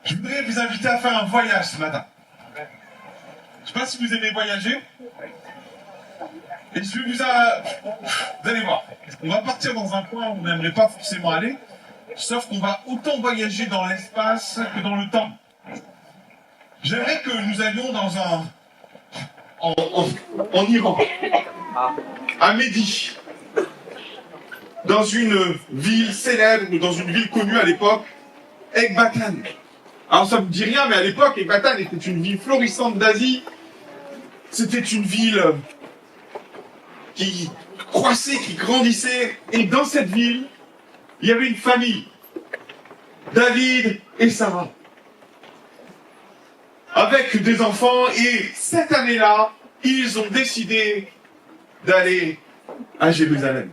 Je voudrais vous inviter à faire un voyage ce matin. Je ne sais pas si vous aimez voyager. Et je vais vous allez voir, on va partir dans un coin où on n'aimerait pas forcément aller, sauf qu'on va autant voyager dans l'espace que dans le temps. J'aimerais que nous allions dans en Iran, à Mehdi, dans une ville célèbre, ou dans une ville connue à l'époque, Ekbatan. Alors ça ne vous dit rien, mais à l'époque, Ekbatan était une ville florissante d'Asie. C'était une ville qui croissait, qui grandissait. Et dans cette ville, il y avait une famille, David et Sarah, avec des enfants. Et cette année-là, ils ont décidé d'aller à Jérusalem.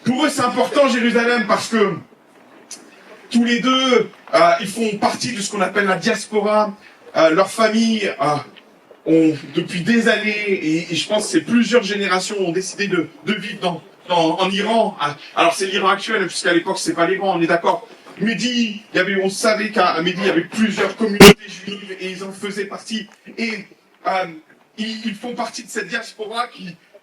Pour eux, c'est important Jérusalem parce que tous les deux, ils font partie de ce qu'on appelle la diaspora. Leur famille ont, depuis des années, et je pense que c'est plusieurs générations, ont décidé de vivre en Iran. Alors c'est l'Iran actuel, puisqu'à l'époque c'est pas l'Iran, on est d'accord. Mehdi, on savait qu'à Mehdi il y avait plusieurs communautés juives et ils en faisaient partie. Et ils font partie de cette diaspora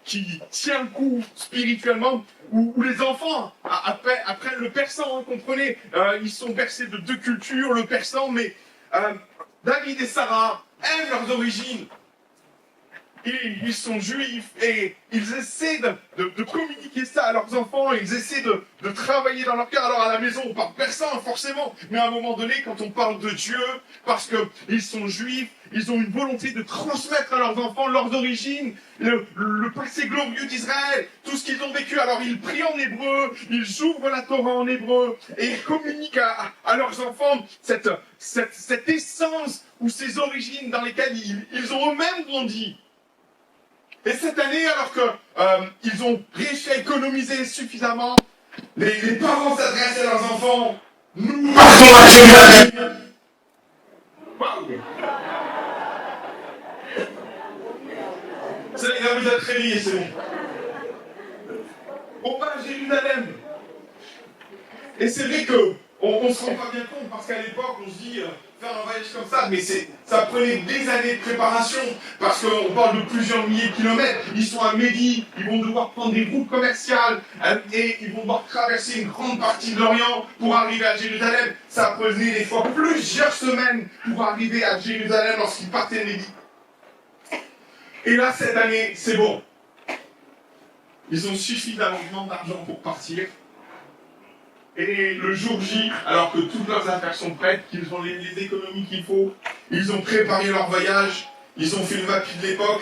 qui tient le coup spirituellement, où les enfants apprennent le persan, hein, comprenez, ils sont bercés de deux cultures, le persan, mais David et Sarah aiment leurs origines. Ils sont juifs et ils essaient de communiquer ça à leurs enfants, ils essaient de travailler dans leur cœur. Alors à la maison on parle persan forcément, mais à un moment donné quand on parle de Dieu, parce qu'ils sont juifs, ils ont une volonté de transmettre à leurs enfants leurs origines, le passé glorieux d'Israël, tout ce qu'ils ont vécu. Alors ils prient en hébreu, ils ouvrent la Torah en hébreu et ils communiquent à leurs enfants cette essence ou ces origines dans lesquelles ils ont eux-mêmes grandi. Et cette année, alors qu'ils ont réussi à économiser suffisamment, les parents s'adressent à leurs enfants. Nous partons à Jérusalem. Ça, il vous a très réveillé, c'est bon. On va à Jérusalem. Et c'est vrai qu'on ne se rend pas bien compte, parce qu'à l'époque, on se dit, faire un voyage comme ça, mais ça prenait des années de préparation, parce qu'on parle de plusieurs milliers de kilomètres. Ils sont à Mehdi, ils vont devoir prendre des routes commerciales, et ils vont devoir traverser une grande partie de l'Orient pour arriver à Jérusalem. Ça prenait des fois plusieurs semaines pour arriver à Jérusalem lorsqu'ils partaient de Mehdi. Et là, cette année, c'est bon. Ils ont suffisamment d'argent pour partir. Et le jour J, alors que toutes leurs affaires sont prêtes, qu'ils ont les économies qu'il faut, ils ont préparé leur voyage, ils ont fait le mapping de l'époque,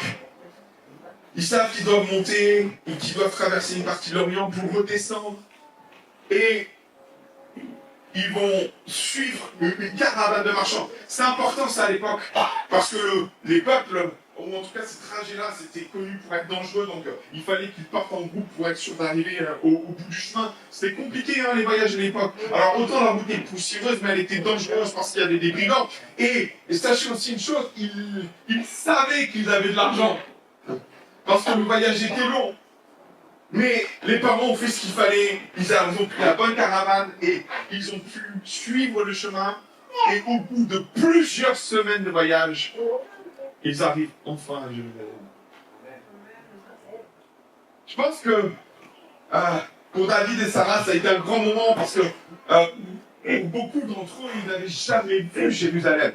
ils savent qu'ils doivent monter et qu'ils doivent traverser une partie de l'Orient pour redescendre. Et ils vont suivre une caravane de marchands. C'est important ça à l'époque, parce que les peuples, ou en tout cas ces trajets-là, c'était connu pour être dangereux, donc il fallait qu'ils partent en groupe pour être sûr d'arriver au bout du chemin. C'était compliqué les voyages de l'époque. Alors autant la route était poussiéreuse, mais elle était dangereuse parce qu'il y avait des brigands. Et sachez aussi une chose, ils savaient qu'ils avaient de l'argent, parce que le voyage était long. Mais les parents ont fait ce qu'il fallait, ils ont pris la bonne caravane et ils ont pu suivre le chemin. Et au bout de plusieurs semaines de voyage, ils arrivent enfin à Jérusalem. Je pense que pour David et Sarah, ça a été un grand moment parce que pour beaucoup d'entre eux, ils n'avaient jamais vu Jérusalem.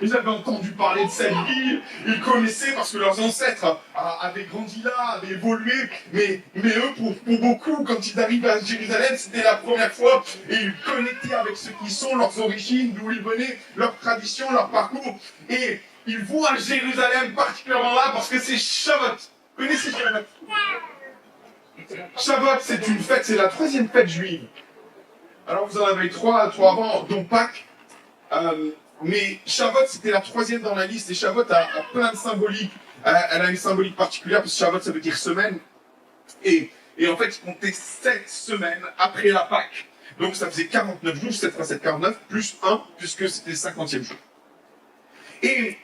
Ils avaient entendu parler de cette ville, ils connaissaient parce que leurs ancêtres avaient grandi là, avaient évolué, mais eux, pour beaucoup, quand ils arrivent à Jérusalem, c'était la première fois, et ils connectaient avec ce qui sont, leurs origines, d'où ils venaient, leurs traditions, leur parcours, et ils vont à Jérusalem particulièrement là parce que c'est Shavuot. Vous connaissez Shavuot? Shavuot, c'est une fête, c'est la troisième fête juive. Alors vous en avez trois avant, dont Pâques. Mais Shavuot, c'était la troisième dans la liste, et Shavuot a plein de symboliques. Elle a une symbolique particulière, parce que Shavuot, ça veut dire semaine. Et en fait, il comptait 7 semaines après la Pâque. Donc ça faisait 49 jours, 7 fois 7, 49, plus 1, puisque c'était le 50e jour. Et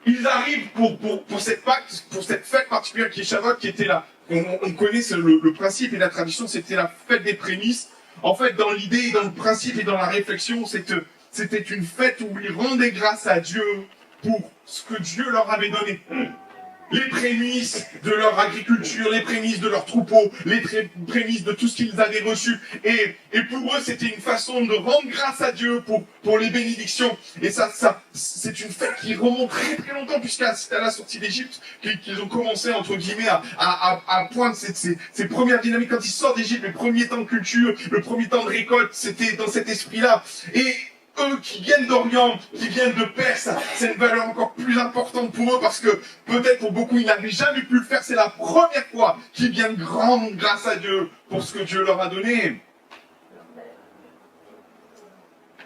ils arrivent pour cette Pâque, pour cette fête particulière qui est Shavuot, qui était là. On connaît le principe et la tradition, c'était la fête des prémices. En fait, dans l'idée, dans le principe et dans la réflexion, c'était une fête où ils rendaient grâce à Dieu pour ce que Dieu leur avait donné. Les prémices de leur agriculture, les prémices de leurs troupeaux, les prémices de tout ce qu'ils avaient reçu. Et pour eux, c'était une façon de rendre grâce à Dieu pour les bénédictions. Et ça, c'est une fête qui remonte très très longtemps, puisqu'à la sortie d'Égypte, qu'ils ont commencé, entre guillemets, à poindre ces premières dynamiques. Quand ils sortent d'Égypte, le premier temps de culture, le premier temps de récolte, c'était dans cet esprit-là. Et eux qui viennent d'Orient, qui viennent de Perse, c'est une valeur encore plus importante pour eux parce que peut-être pour beaucoup ils n'avaient jamais pu le faire. C'est la première fois qu'ils viennent rendre grâce à Dieu pour ce que Dieu leur a donné.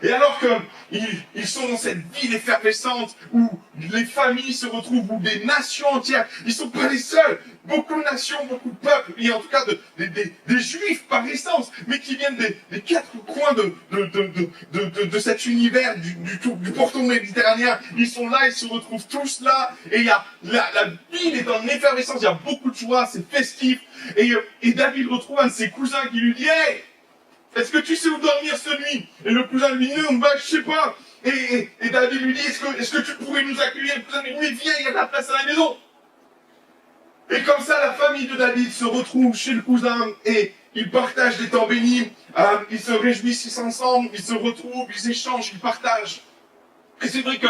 Et alors qu'ils sont dans cette ville effervescente où les familles se retrouvent, où des nations entières, ils ne sont pas les seuls. Beaucoup de nations, beaucoup de peuples, et en tout cas des juifs par essence, mais qui viennent des quatre coins de cet univers du pourtour méditerranéen. Ils sont là, ils se retrouvent tous là, et il y a, la ville est en effervescence, il y a beaucoup de joie, c'est festif. Et David retrouve un de ses cousins qui lui dit « Hey, est-ce que tu sais où dormir cette nuit ?» Et le cousin lui dit « Non, bah, je sais pas. » Et David lui dit « Est-ce que tu pourrais nous accueillir ?» Le cousin lui dit « Mais viens, il y a de la place à la maison. » Et comme ça, la famille de David se retrouve chez le cousin et ils partagent des temps bénis. Ils se réjouissent ensemble, ils se retrouvent, ils échangent, ils partagent. Et c'est vrai que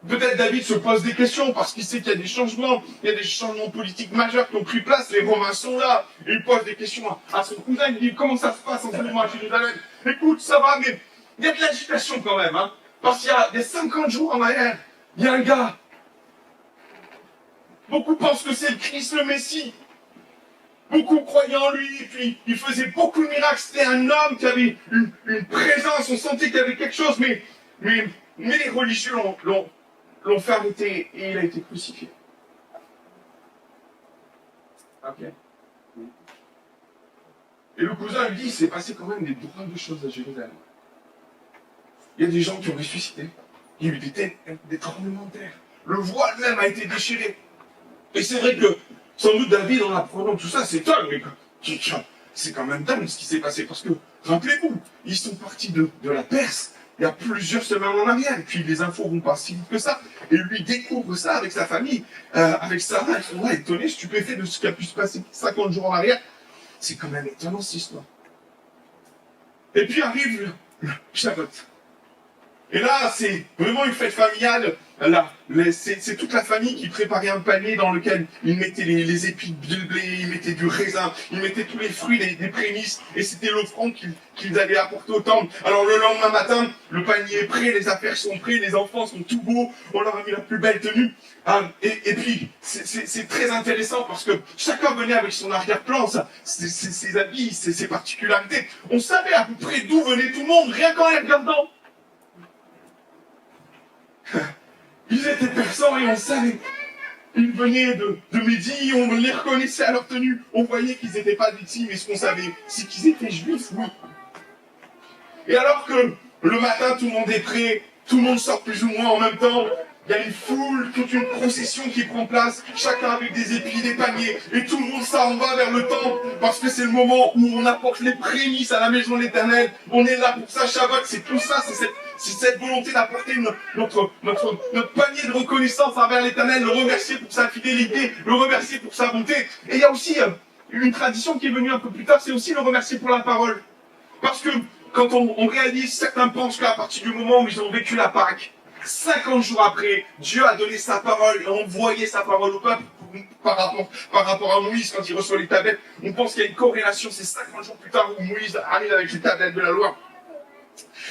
peut-être David se pose des questions parce qu'il sait qu'il y a des changements, il y a des changements politiques majeurs qui ont pris place, les Romains sont là, et il pose des questions à son cousin, il dit comment ça se passe en ce moment à Jérusalem. Écoute, ça va, mais il y a de l'agitation quand même, hein, parce qu'il y a 50 jours en arrière, il y a un gars. Beaucoup pensent que c'est le Christ, le Messie. Beaucoup croyaient en lui, et puis il faisait beaucoup de miracles. C'était un homme qui avait une présence, on sentait qu'il y avait quelque chose, mais les religieux l'ont fait arrêter et il a été crucifié. Ok. Et le cousin lui dit, il s'est passé quand même des drôles de choses à Jérusalem. Il y a des gens qui ont ressuscité. Il y a eu des tremblements de terre. Le voile même a été déchiré. Et c'est vrai que, sans doute David, en apprenant tout ça, c'est dingue, mais c'est quand même dingue ce qui s'est passé. Parce que, rappelez-vous, ils sont partis de la Perse, il y a plusieurs semaines en arrière, et puis les infos vont pas si vite que ça. Et lui découvre ça avec sa famille, avec Sarah, ils sont là étonnés, stupéfaits de ce qui a pu se passer 50 jours en arrière. C'est quand même étonnant cette histoire. Et puis arrive le Shabbat. Et là, c'est vraiment une fête familiale. Là, c'est toute la famille qui préparait un panier dans lequel ils mettaient les épis de blé, ils mettaient du raisin, ils mettaient tous les fruits, des prémices, et c'était l'offrande qu'ils allaient apporter au temple. Alors le lendemain matin, le panier est prêt, les affaires sont prêtes, les enfants sont tout beaux, on leur a mis la plus belle tenue. Et puis, c'est très intéressant parce que chacun venait avec son arrière-plan, ses habits, ses particularités. On savait à peu près d'où venait tout le monde, rien qu'en les regardant. Ils étaient persans et on savait. Ils venaient de Médie, on les reconnaissait à leur tenue. On voyait qu'ils n'étaient pas victimes, mais ce qu'on savait, c'est qu'ils étaient juifs, oui. Et alors que le matin, tout le monde est prêt, tout le monde sort plus ou moins en même temps, il y a une foule, toute une procession qui prend place, chacun avec des épis, des paniers, et tout le monde s'en va vers le temple, parce que c'est le moment où on apporte les prémices à la maison de l'Éternel. On est là pour ça, Shabbat, c'est tout ça, c'est cette volonté d'apporter notre panier de reconnaissance envers l'Éternel, le remercier pour sa fidélité, le remercier pour sa bonté. Et il y a aussi une tradition qui est venue un peu plus tard, c'est aussi le remercier pour la parole. Parce que quand on réalise, certains pensent qu'à partir du moment où ils ont vécu la Pâque, 50 jours après, Dieu a donné sa parole et envoyé sa parole au peuple par rapport à Moïse quand il reçoit les tablettes. On pense qu'il y a une corrélation, c'est 50 jours plus tard où Moïse arrive avec les tablettes de la loi.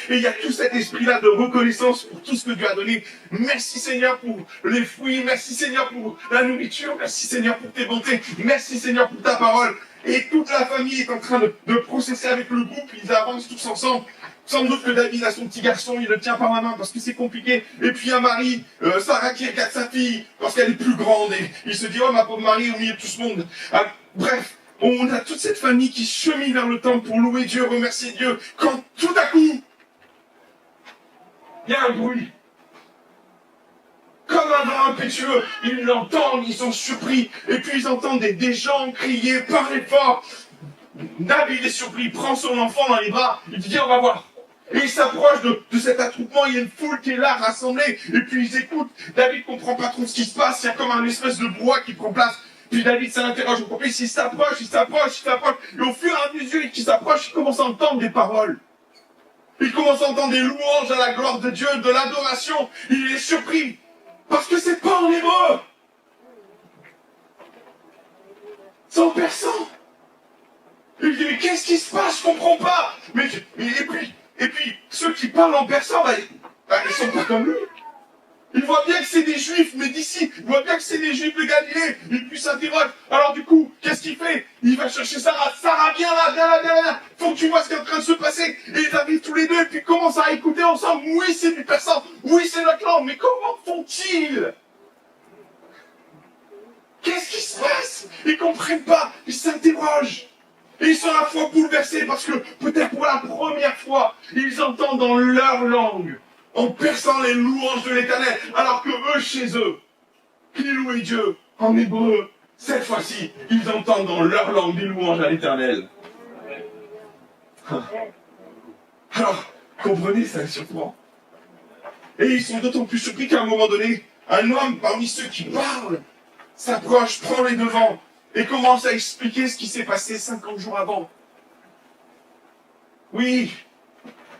Et il y a tout cet esprit-là de reconnaissance pour tout ce que Dieu a donné. Merci Seigneur pour les fruits, merci Seigneur pour la nourriture, merci Seigneur pour tes bontés, merci Seigneur pour ta parole. Et toute la famille est en train de processer avec le groupe, ils avancent tous ensemble. Sans doute que David a son petit garçon, il le tient par la main parce que c'est compliqué. Et puis un mari, Sarah qui regarde sa fille parce qu'elle est plus grande. Et il se dit, oh ma pauvre Marie au milieu de tout ce monde. Bref, on a toute cette famille qui chemine vers le temple pour louer Dieu, remercier Dieu. Quand tout à coup, il y a un bruit. Comme un vent impétueux, ils l'entendent, ils sont surpris. Et puis ils entendent des gens crier, parler fort. David est surpris, il prend son enfant dans les bras, il dit on va voir. Et il s'approche de cet attroupement, il y a une foule qui est là, rassemblée, et puis ils écoutent. David comprend pas trop ce qui se passe, il y a comme un espèce de brouhaha qui prend place. Puis David s'interroge au complice, il s'approche, et au fur et à mesure qu'il s'approche, il commence à entendre des paroles. Il commence à entendre des louanges à la gloire de Dieu, de l'adoration. Il est surpris, parce que c'est pas en hébreu. C'est en persan. Il dit, mais qu'est-ce qui se passe? Je comprends pas. Et puis, ceux qui parlent en persan, ils sont pas comme lui. Ils voient bien que c'est des juifs, mais d'ici, ils voient bien que c'est des juifs de Galilée. Et puis s'interroge. Alors du coup, qu'est-ce qu'il fait? Il va chercher Sarah. Sarah, viens là. Faut que tu vois ce qui est en train de se passer. Et ils arrivent tous les deux, et puis commencent à écouter ensemble. Oui, c'est du persan. Oui, c'est notre langue. Mais comment font-ils? Qu'est-ce qui se passe? Ils comprennent pas. Ils s'interrogent. Et ils sont à la fois bouleversés parce que peut-être pour la première fois, ils entendent dans leur langue, en perçant les louanges de l'Éternel, alors que eux, chez eux, qui louaient Dieu en hébreu, cette fois-ci, ils entendent dans leur langue des louanges à l'Éternel. Alors, comprenez, ça les surprend. Et ils sont d'autant plus surpris qu'à un moment donné, un homme parmi ceux qui parlent s'approche, prend les devants, et commence à expliquer ce qui s'est passé 50 jours avant. Oui,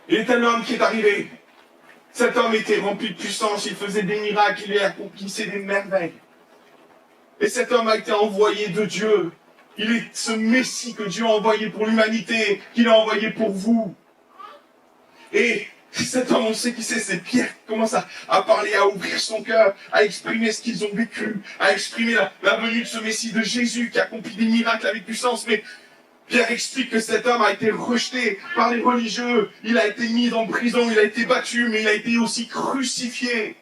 il est un homme qui est arrivé. Cet homme était rempli de puissance, il faisait des miracles, il accomplissait des merveilles. Et cet homme a été envoyé de Dieu. Il est ce Messie que Dieu a envoyé pour l'humanité, qu'il a envoyé pour vous. Et cet homme, on sait qui c'est Pierre qui commence à parler, à ouvrir son cœur, à exprimer ce qu'ils ont vécu, à exprimer la venue de ce Messie, de Jésus qui accomplit des miracles avec puissance. Mais Pierre explique que cet homme a été rejeté par les religieux, il a été mis en prison, il a été battu, mais il a été aussi crucifié.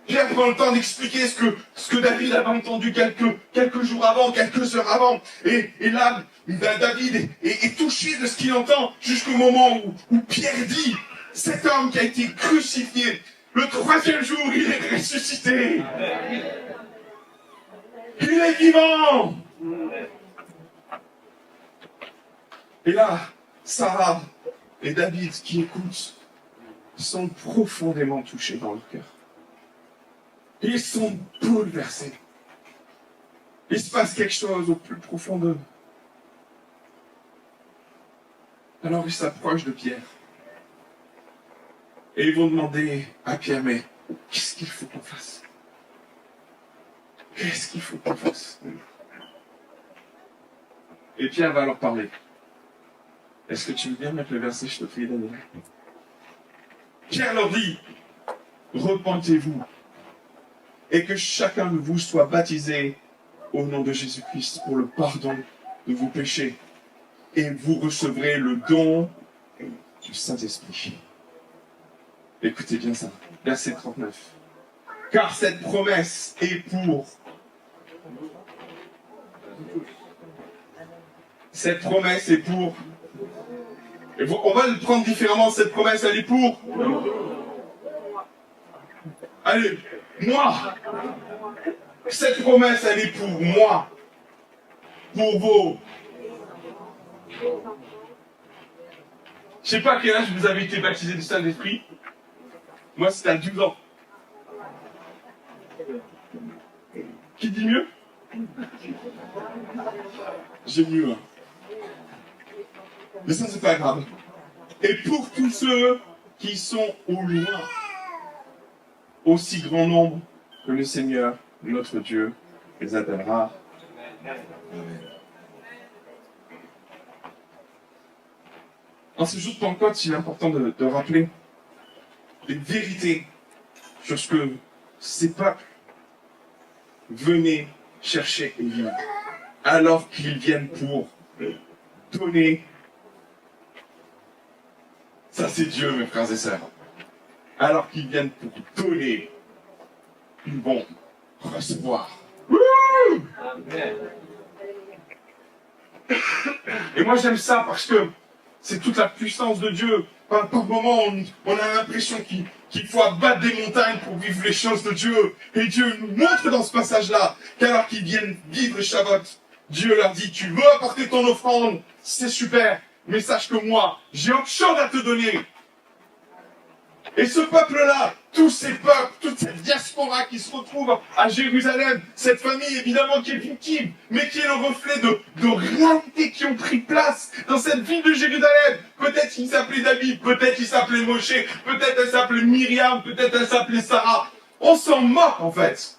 Pierre prend le temps d'expliquer ce que David avait entendu quelques jours avant, quelques heures avant. Et là, David est touché de ce qu'il entend jusqu'au moment où Pierre dit, cet homme qui a été crucifié, le 3e jour, il est ressuscité. Il est vivant. Et là, Sarah et David qui écoutent sont profondément touchés dans leur cœur. Ils sont bouleversés. Il se passe quelque chose au plus profond d'eux. Alors ils s'approchent de Pierre. Et ils vont demander à Pierre, mais qu'est-ce qu'il faut qu'on fasse? Qu'est-ce qu'il faut qu'on fasse? Et Pierre va leur parler. Est-ce que tu veux bien mettre le verset, je te prie, Daniel? Pierre leur dit, repentez-vous et que chacun de vous soit baptisé au nom de Jésus-Christ pour le pardon de vos péchés. Et vous recevrez le don du Saint-Esprit. Écoutez bien ça, verset 39. Car cette promesse est pour... Cette promesse est pour... On va le prendre différemment, cette promesse, elle est pour... Allez, moi. Cette promesse, elle est pour moi. Pour vos... Je sais pas à quel âge vous avez été baptisé du Saint-Esprit. Moi, c'était à 12 ans. Qui dit mieux? J'ai mieux. Hein. Mais ça, c'est pas grave. Et pour tous ceux qui sont au loin, aussi grand nombre que le Seigneur, notre Dieu, les appellera. Amen. En ce jour de Pentecôte, il est important de rappeler les vérités sur ce que ces peuples venaient chercher et vivre, alors qu'ils viennent pour donner. Ça, c'est Dieu, mes frères et sœurs. Alors qu'ils viennent pour donner, ils vont recevoir. Amen. Et moi, j'aime ça parce que c'est toute la puissance de Dieu. Par moments, on a l'impression qu'il faut abattre des montagnes pour vivre les choses de Dieu. Et Dieu nous montre dans ce passage-là qu'alors qu'ils viennent vivre le Shabbat, Dieu leur dit, tu veux apporter ton offrande, c'est super, mais sache que moi, j'ai autre chose à te donner. Et ce peuple-là, tous ces peuples, toute cette diaspora qui se retrouve à Jérusalem, cette famille évidemment qui est victime, mais qui est le reflet de réalités qui ont pris place dans cette ville de Jérusalem. Peut-être qu'il s'appelait David, peut-être qu'il s'appelait Moshe, peut-être elle s'appelait Myriam, peut-être elle s'appelait Sarah. On s'en moque en fait.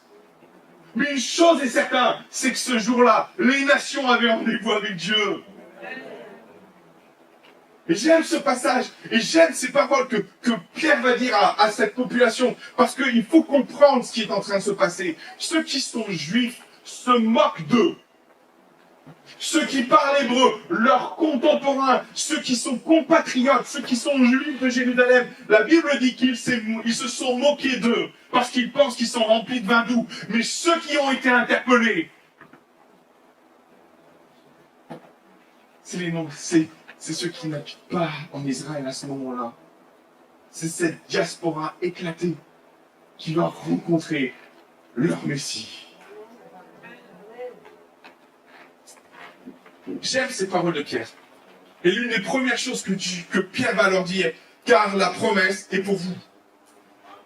Mais une chose est certaine, c'est que ce jour-là, les nations avaient rendez-vous avec Dieu. Et j'aime ce passage, et j'aime ces paroles que Pierre va dire à cette population, parce qu'il faut comprendre ce qui est en train de se passer. Ceux qui sont juifs se moquent d'eux. Ceux qui parlent hébreu, leurs contemporains, ceux qui sont compatriotes, ceux qui sont juifs de Jérusalem, la Bible dit qu'ils se sont moqués d'eux, parce qu'ils pensent qu'ils sont remplis de vin doux. Mais ceux qui ont été interpellés, c'est ceux qui n'habitent pas en Israël à ce moment-là. C'est cette diaspora éclatée qui va rencontrer leur Messie. J'aime ces paroles de Pierre. Et l'une des premières choses que Pierre va leur dire, car la promesse est pour vous.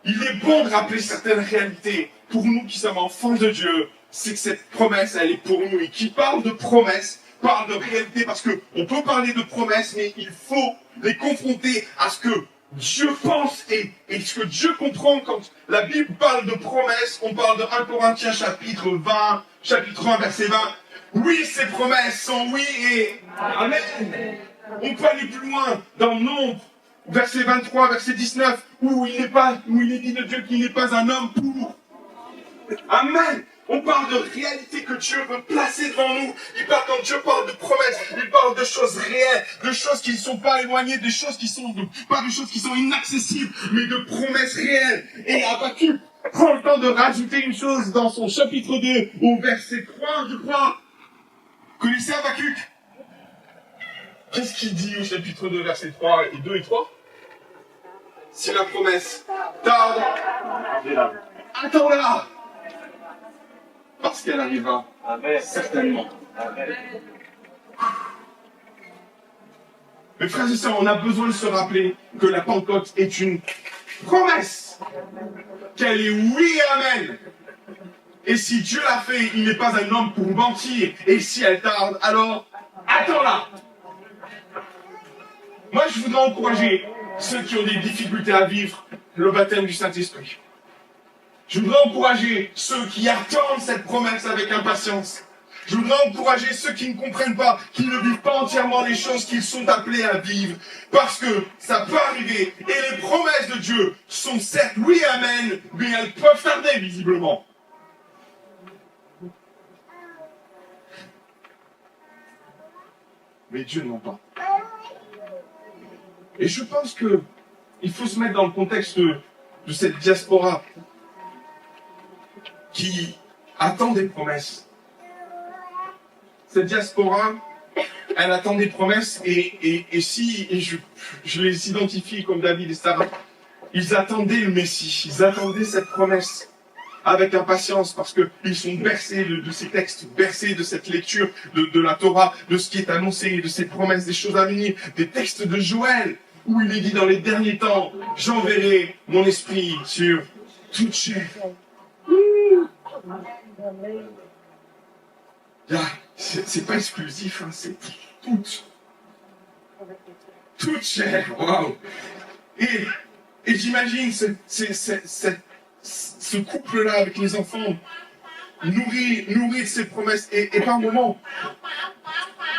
Il est bon de rappeler certaines réalités pour nous qui sommes enfants de Dieu. C'est que cette promesse, elle est pour nous. Et qui parle de promesse, parle de réalité, parce que on peut parler de promesses, mais il faut les confronter à ce que Dieu pense et ce que Dieu comprend. Quand la Bible parle de promesses, on parle de 1 Corinthiens chapitre 1 verset 20. Oui, ces promesses sont oui et Amen. On peut aller plus loin dans Nombre, verset 23, verset 19, où il est dit de Dieu qu'il n'est pas un homme pour. Amen. On parle de réalité que Dieu veut placer devant nous. Quand Dieu parle de promesses, il parle de choses réelles, de choses qui ne sont pas éloignées, de choses qui sont pas de choses qui sont inaccessibles, mais de promesses réelles. Et Habakkuk prend le temps de rajouter une chose dans son chapitre 2, au verset 3, je crois. Connaissez Habakkuk? Qu'est-ce qu'il dit au chapitre 2, verset 3 et 2 et 3? Si la promesse tarde, attends-la, parce qu'elle arrivera. Amen. Certainement. Amen. Mes frères et sœurs, on a besoin de se rappeler que la Pentecôte est une promesse. Qu'elle est oui et amen. Et si Dieu l'a fait, il n'est pas un homme pour mentir. Et si elle tarde, alors attends-la. Moi, je voudrais encourager ceux qui ont des difficultés à vivre le baptême du Saint-Esprit. Je voudrais encourager ceux qui attendent cette promesse avec impatience. Je voudrais encourager ceux qui ne comprennent pas, qui ne vivent pas entièrement les choses qu'ils sont appelés à vivre. Parce que ça peut arriver. Et les promesses de Dieu sont certes oui et amen, mais elles peuvent tarder visiblement. Mais Dieu ne ment pas. Et je pense que il faut se mettre dans le contexte de cette diaspora qui attend des promesses. Cette diaspora, elle attend des promesses et je les identifie comme David et Sarah, ils attendaient le Messie, ils attendaient cette promesse avec impatience parce qu'ils sont bercés de ces textes, bercés de cette lecture de la Torah, de ce qui est annoncé, de ces promesses, des choses à venir, des textes de Joël, où il est dit dans les derniers temps, j'enverrai mon esprit sur toute chair. C'est pas exclusif, hein, c'est toute chair. Waouh. Et j'imagine ce couple-là avec les enfants, nourri de ces promesses, et par moments,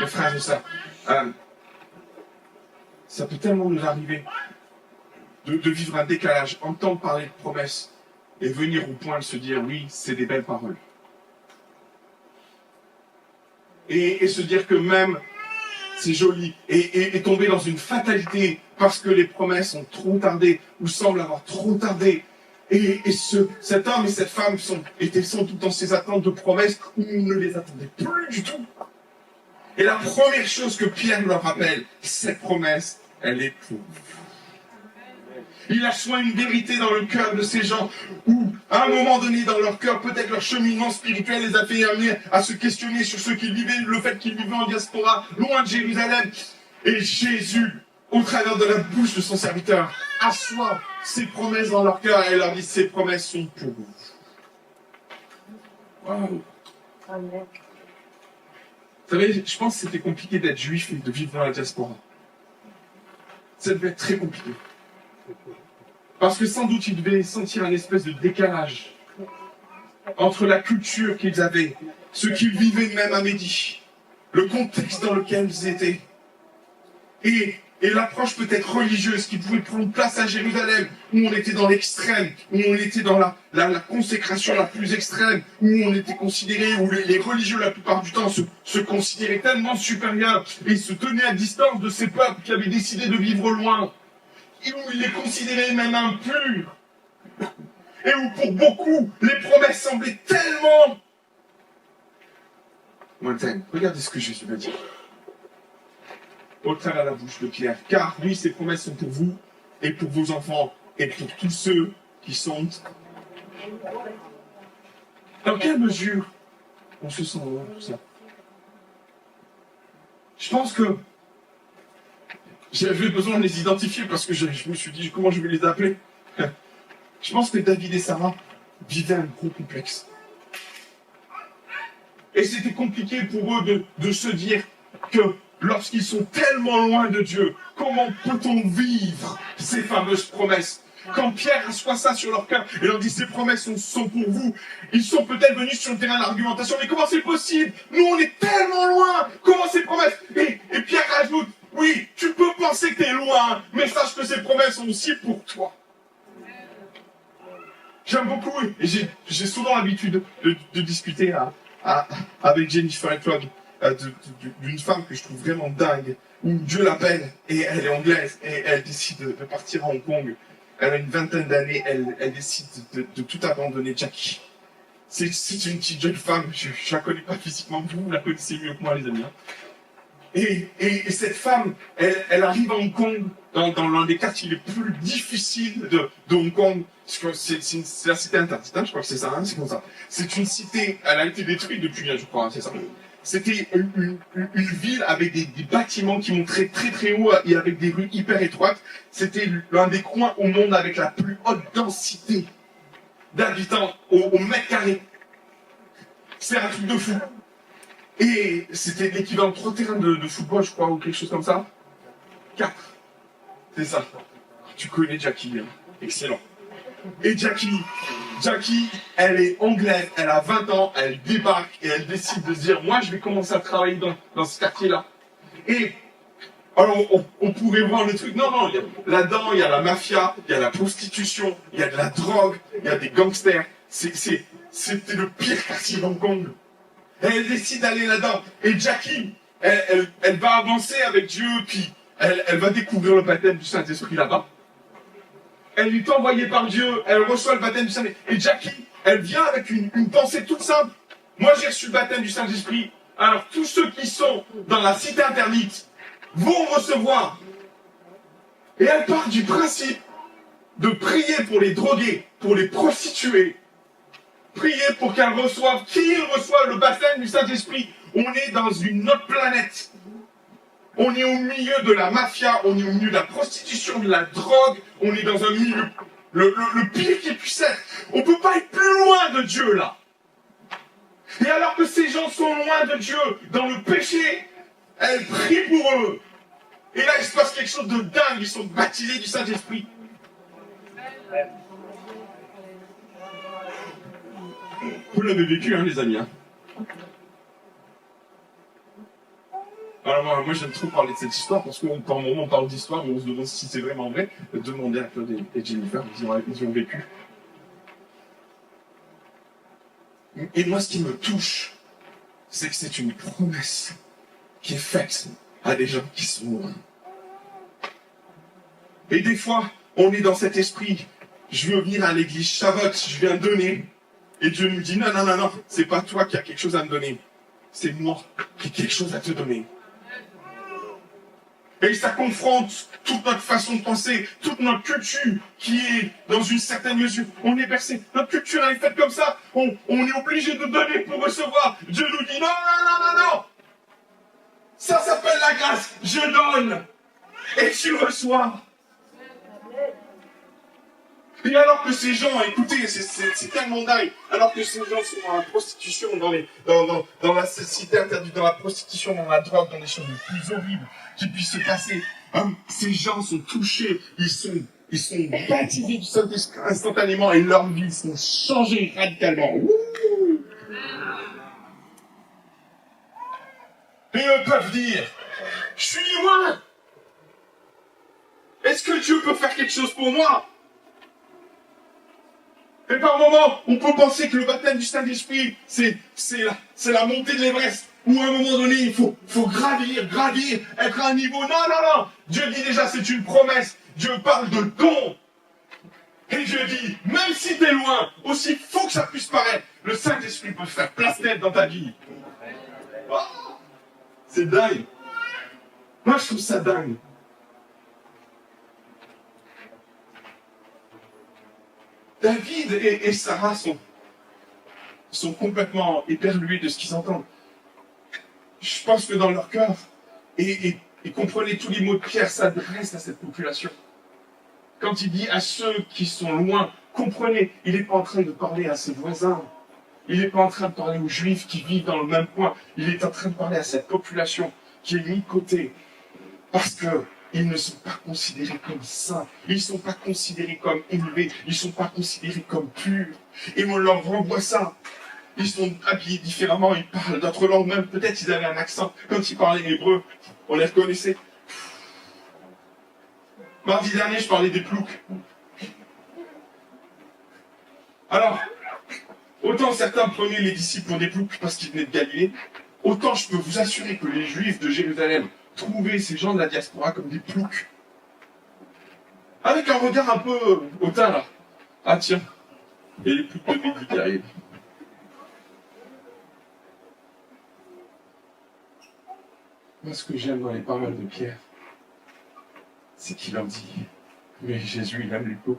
mes frères et sœurs, ça peut tellement nous arriver de vivre un décalage, entendre parler de promesses, et venir au point de se dire, oui, c'est des belles paroles. Et se dire que même, c'est joli, et tomber dans une fatalité, parce que les promesses ont trop tardé, ou semblent avoir trop tardé. Et cet homme et cette femme étaient sans doute dans ces attentes de promesses où on ne les attendait plus du tout. Et la première chose que Pierre leur rappelle, cette promesse, elle est pour vous. Il a soin une vérité dans le cœur de ces gens où, à un moment donné dans leur cœur, peut-être leur cheminement spirituel les a fait amener à se questionner sur ce qu'ils vivaient, le fait qu'ils vivaient en diaspora, loin de Jérusalem. Et Jésus, au travers de la bouche de son serviteur, assoit ses promesses dans leur cœur et leur dit, ces promesses sont pour vous. Wow. Amen. Vous savez, je pense que c'était compliqué d'être juif et de vivre dans la diaspora. Ça devait être très compliqué. Parce que sans doute, ils devaient sentir un espèce de décalage entre la culture qu'ils avaient, ce qu'ils vivaient même à Médie, le contexte dans lequel ils étaient, et l'approche peut-être religieuse qui pouvait prendre place à Jérusalem, où on était dans l'extrême, où on était dans la consécration la plus extrême, où on était considéré, où les religieux la plupart du temps se considéraient tellement supérieurs et se tenaient à distance de ces peuples qui avaient décidé de vivre loin, et où ils les considéraient même impurs, et où pour beaucoup, les promesses semblaient tellement lointaines. Regardez ce que Jésus va dire. Au travers de la bouche de Pierre. Car oui, ces promesses sont pour vous et pour vos enfants et pour tous ceux qui sont. Dans quelle mesure on se sent loin de tout ça? Je pense que j'avais besoin de les identifier parce que je me suis dit comment je vais les appeler. Je pense que David et Sarah vivaient un gros complexe. Et c'était compliqué pour eux de se dire que lorsqu'ils sont tellement loin de Dieu, comment peut-on vivre ces fameuses promesses? Quand Pierre assoit ça sur leur cœur et leur dit ces promesses sont pour vous, ils sont peut-être venus sur le terrain de l'argumentation, mais comment c'est possible? Nous on est tellement loin, comment ces promesses? Et Pierre rajoute, oui, tu peux penser que tu es loin, mais sache que ces promesses sont aussi pour toi. J'aime beaucoup, et j'ai souvent l'habitude de discuter avec Jennifer et Claude, d'une femme que je trouve vraiment dingue, où Dieu l'appelle, et elle est anglaise, et elle décide de partir à Hong Kong. Elle a une vingtaine d'années, elle décide de tout abandonner, Jackie. C'est une petite jeune femme, je ne la connais pas physiquement, vous la connaissez mieux que moi les amis. Et cette femme, elle arrive à Hong Kong, dans l'un des quartiers les plus difficiles de Hong Kong. C'est la cité interdite, je crois que c'est ça, c'est comme ça. C'est une cité, elle a été détruite depuis, je crois, c'est ça. C'était une ville avec des bâtiments qui montraient très très haut et avec des rues hyper étroites. C'était l'un des coins au monde avec la plus haute densité d'habitants au mètre carré. C'est un truc de fou. Et c'était l'équivalent de 3 terrains de football, je crois, ou quelque chose comme ça. 4. C'est ça. Tu connais Jackie, hein. Excellent. Et Jackie, elle est anglaise, elle a 20 ans, elle débarque et elle décide de se dire, moi je vais commencer à travailler dans ce quartier-là. Et alors on pourrait voir le truc, non, là-dedans il y a la mafia, il y a la prostitution, il y a de la drogue, il y a des gangsters. C'était le pire quartier d'Hong Kong. Et elle décide d'aller là-dedans. Et Jackie, elle va avancer avec Dieu, puis elle va découvrir le baptême du Saint-Esprit là-bas. Elle est envoyée par Dieu, elle reçoit le baptême du Saint-Esprit. Et Jackie, elle vient avec une pensée toute simple. Moi, j'ai reçu le baptême du Saint-Esprit. Alors, tous ceux qui sont dans la cité interdite vont recevoir. Et elle part du principe de prier pour les drogués, pour les prostituées. Prier pour qu'ils reçoivent le baptême du Saint-Esprit. On est dans une autre planète. On est au milieu de la mafia, on est au milieu de la prostitution, de la drogue, on est dans un milieu, le pire qui puisse être. On ne peut pas être plus loin de Dieu, là. Et alors que ces gens sont loin de Dieu, dans le péché, elle prie pour eux. Et là, il se passe quelque chose de dingue, ils sont baptisés du Saint-Esprit. Vous l'avez vécu, hein, les amis, hein. Alors moi j'aime trop parler de cette histoire parce par moment on parle d'histoire mais on se demande si c'est vraiment vrai. Demandez à Claude et Jennifer, ils ont vécu. Et moi ce qui me touche, c'est que c'est une promesse qui est faite à des gens qui sont loin. Et des fois, on est dans cet esprit, je veux venir à l'église, Shavuot, je viens donner. Et Dieu nous dit non, c'est pas toi qui as quelque chose à me donner. C'est moi qui ai quelque chose à te donner. Et ça confronte toute notre façon de penser, toute notre culture qui est dans une certaine mesure. On est bercé. Notre culture, elle est faite comme ça. On est obligé de donner pour recevoir. Dieu nous dit non, non, non, non, non. Ça s'appelle la grâce. Je donne et tu reçois. Et alors que ces gens, écoutez, c'est tellement dingue, alors que ces gens sont dans la prostitution, dans la cité interdite, dans la prostitution, dans la drogue, dans les choses les plus horribles qui puissent se passer, ces gens sont touchés, ils sont baptisés du Saint-Esprit instantanément et leurs vies sont changées radicalement. Ouh. Et eux peuvent dire, je suis loin. Est-ce que Dieu peut faire quelque chose pour moi? Et par moments, on peut penser que le baptême du Saint-Esprit, c'est la montée de l'Everest, où à un moment donné, il faut gravir, être à un niveau. Non, non, non. Dieu dit déjà, c'est une promesse. Dieu parle de don. Et Dieu dit, même si tu es loin, aussi fou que ça puisse paraître, le Saint-Esprit peut faire place nette dans ta vie. Oh, c'est dingue. Moi, je trouve ça dingue. David et Sarah sont complètement éperdués de ce qu'ils entendent. Je pense que dans leur cœur, et comprenez tous les mots de Pierre s'adressent à cette population. Quand il dit à ceux qui sont loin, comprenez, il n'est pas en train de parler à ses voisins. Il n'est pas en train de parler aux Juifs qui vivent dans le même coin. Il est en train de parler à cette population qui est mise de côté. Parce qu'ils ne sont pas considérés comme saints. Ils ne sont pas considérés comme élevés. Ils ne sont pas considérés comme purs. Et on leur renvoie ça. Ils sont habillés différemment. Ils parlent d'autres langues même. Peut-être ils avaient un accent. Quand ils parlaient hébreu, on les reconnaissait. Mardi dernier, je parlais des ploucs. Alors, autant certains prenaient les disciples pour des ploucs parce qu'ils venaient de Galilée, autant je peux vous assurer que les Juifs de Jérusalem trouvaient ces gens de la diaspora comme des ploucs. Avec un regard un peu hautain, là. Ah tiens, il y a les ploucs de Midi qui arrivent. Moi, ce que j'aime dans les paroles de Pierre, c'est qu'il leur dit, mais Jésus, il aime les ploucs.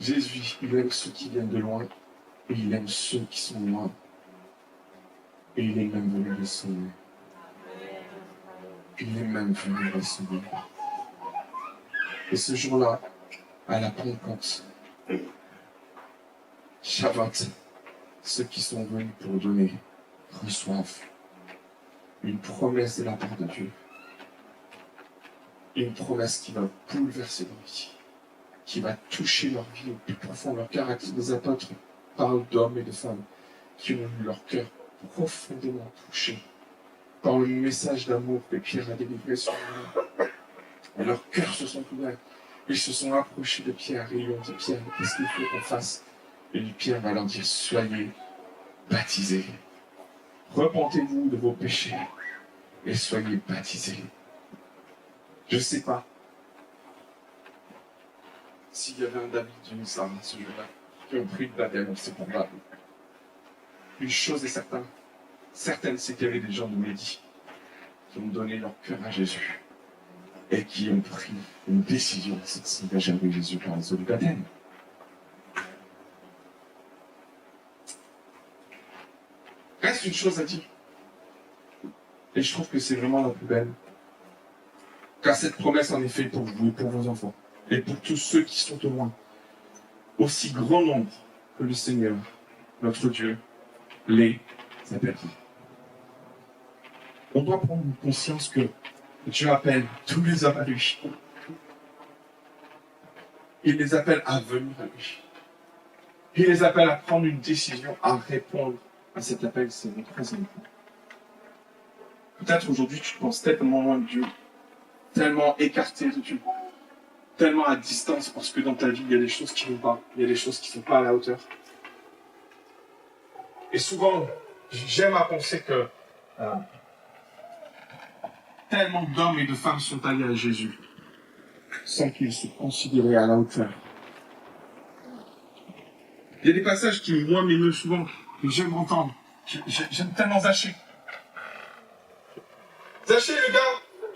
Jésus, il aime ceux qui viennent de loin, et il aime ceux qui sont loin. Et il est même venu les sauver. Il est même venu les sauver. Et ce jour-là, à la Pentecôte, Shabbat, ceux qui sont venus pour donner reçoivent une promesse de la part de Dieu. Une promesse qui va bouleverser leur vie, qui va toucher leur vie au plus profond de leur cœur. Les apôtres parlent d'hommes et de femmes qui ont eu leur cœur profondément touché par le message d'amour que Pierre a délivré sur eux. Et leurs cœurs se sont ouverts. Ils se sont approchés de Pierre et ils lui ont dit, Pierre, qu'est-ce qu'il faut qu'on fasse? Et Pierre va leur dire, soyez baptisés. Repentez-vous de vos péchés et soyez baptisés. Je ne sais pas s'il y avait un David et une Sarah ce jour-là qui ont pris le baptême, c'est probable. Une chose est certaine, c'est qu'il y avait des gens de Médie qui ont donné leur cœur à Jésus et qui ont pris une décision, c'est de s'engager avec Jésus par les eaux du baptême. Reste une chose à dire. Et je trouve que c'est vraiment la plus belle. Car cette promesse en est faite pour vous et pour vos enfants. Et pour tous ceux qui sont au loin. Aussi grand nombre que le Seigneur, notre Dieu, les appellera. On doit prendre conscience que Dieu appelle tous les hommes à lui. Il les appelle à venir à lui. Il les appelle à prendre une décision, à répondre à cet appel. C'est notre troisième point. Peut-être aujourd'hui tu te penses tellement loin de Dieu, tellement écarté de Dieu, tellement à distance parce que dans ta vie il y a des choses qui ne vont pas, il y a des choses qui ne sont pas à la hauteur. Et souvent, j'aime à penser que tellement d'hommes et de femmes sont allés à Jésus sans qu'ils se considéraient à la hauteur. Il y a des passages qui, moi, m'émeuvent souvent, que j'aime entendre. J'aime tellement Zachée. Zachée, le gars,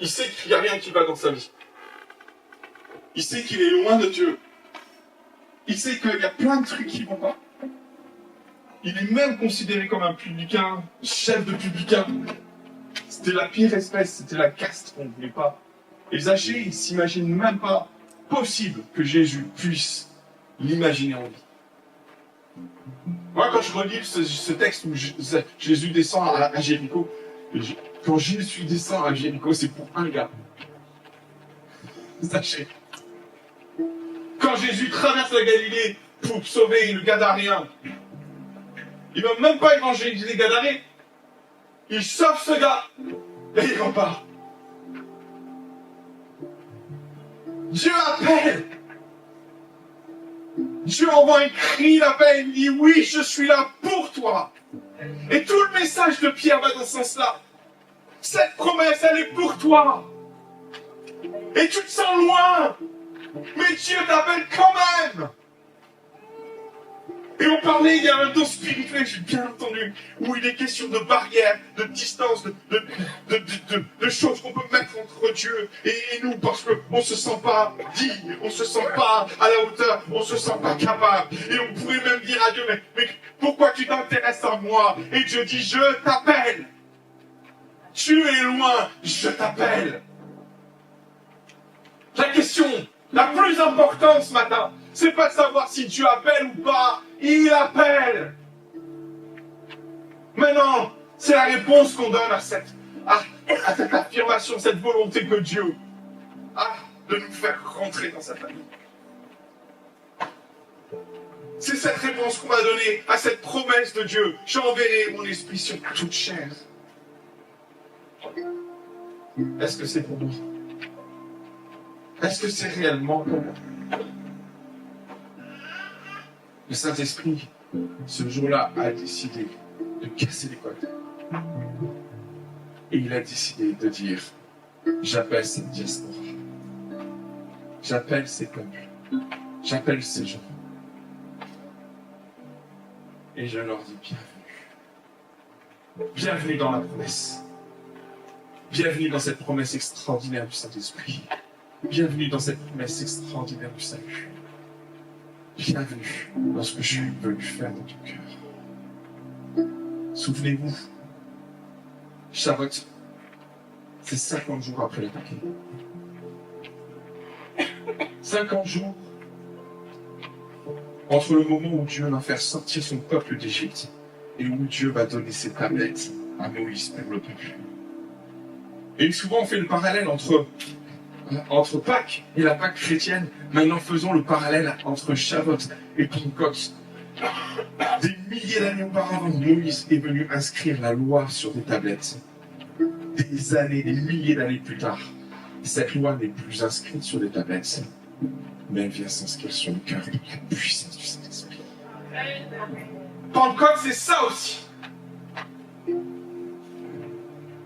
il sait qu'il n'y a rien qui va dans sa vie. Il sait qu'il est loin de Dieu. Il sait qu'il y a plein de trucs qui vont pas. Il est même considéré comme un publicain, chef de publicain. C'était la pire espèce, c'était la caste qu'on ne voulait pas. Et Zachée, il s'imagine même pas possible que Jésus puisse l'imaginer en vie. Moi, quand je relis ce texte où Jésus descend à Jéricho, quand Jésus descend à Jéricho, c'est pour un gars. Zachée. Quand Jésus traverse la Galilée pour sauver le Gadarien, il ne va même pas évangéliser les Gadarènes. Il sauve ce gars et il repart. Dieu appelle. Dieu envoie un cri d'appel. Il dit oui, je suis là pour toi. Et tout le message de Pierre va dans ce sens-là. Cette promesse, elle est pour toi. Et tu te sens loin. Mais Dieu t'appelle quand même. Et on parlait, il y a un don spirituel, j'ai bien entendu, où il est question de barrières, de distances, de choses qu'on peut mettre entre Dieu et nous, parce qu'on ne se sent pas digne, on ne se sent pas à la hauteur, on ne se sent pas capable. Et on pourrait même dire à Dieu, mais pourquoi tu t'intéresses à moi? Et Dieu dit, je t'appelle. Tu es loin, je t'appelle. La question la plus importante ce matin, c'est pas de savoir si Dieu appelle ou pas. Il appelle. Maintenant, c'est la réponse qu'on donne à cette affirmation, cette volonté que Dieu a de nous faire rentrer dans sa famille. C'est cette réponse qu'on va donner à cette promesse de Dieu. J'enverrai mon esprit sur toute chair. Est-ce que c'est pour moi? Est-ce que c'est réellement pour moi? Le Saint-Esprit, ce jour-là, a décidé de casser les codes. Et il a décidé de dire, j'appelle cette diaspora. J'appelle ces peuples. J'appelle ces gens. Et je leur dis bienvenue. Bienvenue dans la promesse. Bienvenue dans cette promesse extraordinaire du Saint-Esprit. Bienvenue dans cette promesse extraordinaire du salut. Bienvenue dans ce que je suis venu faire dans ton cœur. Souvenez-vous, Shavuot, c'est 50 jours après l'attaque. 50 jours entre le moment où Dieu va faire sortir son peuple d'Égypte et où Dieu va donner ses tablettes à Moïse pour le peuple. Et souvent on fait le parallèle entre Pâques et la Pâque chrétienne. Maintenant faisons le parallèle entre Shavuot et Pentecôte. Des milliers d'années auparavant, Moïse est venu inscrire la loi sur des tablettes. Des années, des milliers d'années plus tard, cette loi n'est plus inscrite sur des tablettes, mais elle vient s'inscrire sur le cœur de la puissance du Saint-Esprit. Pentecôte, c'est ça aussi.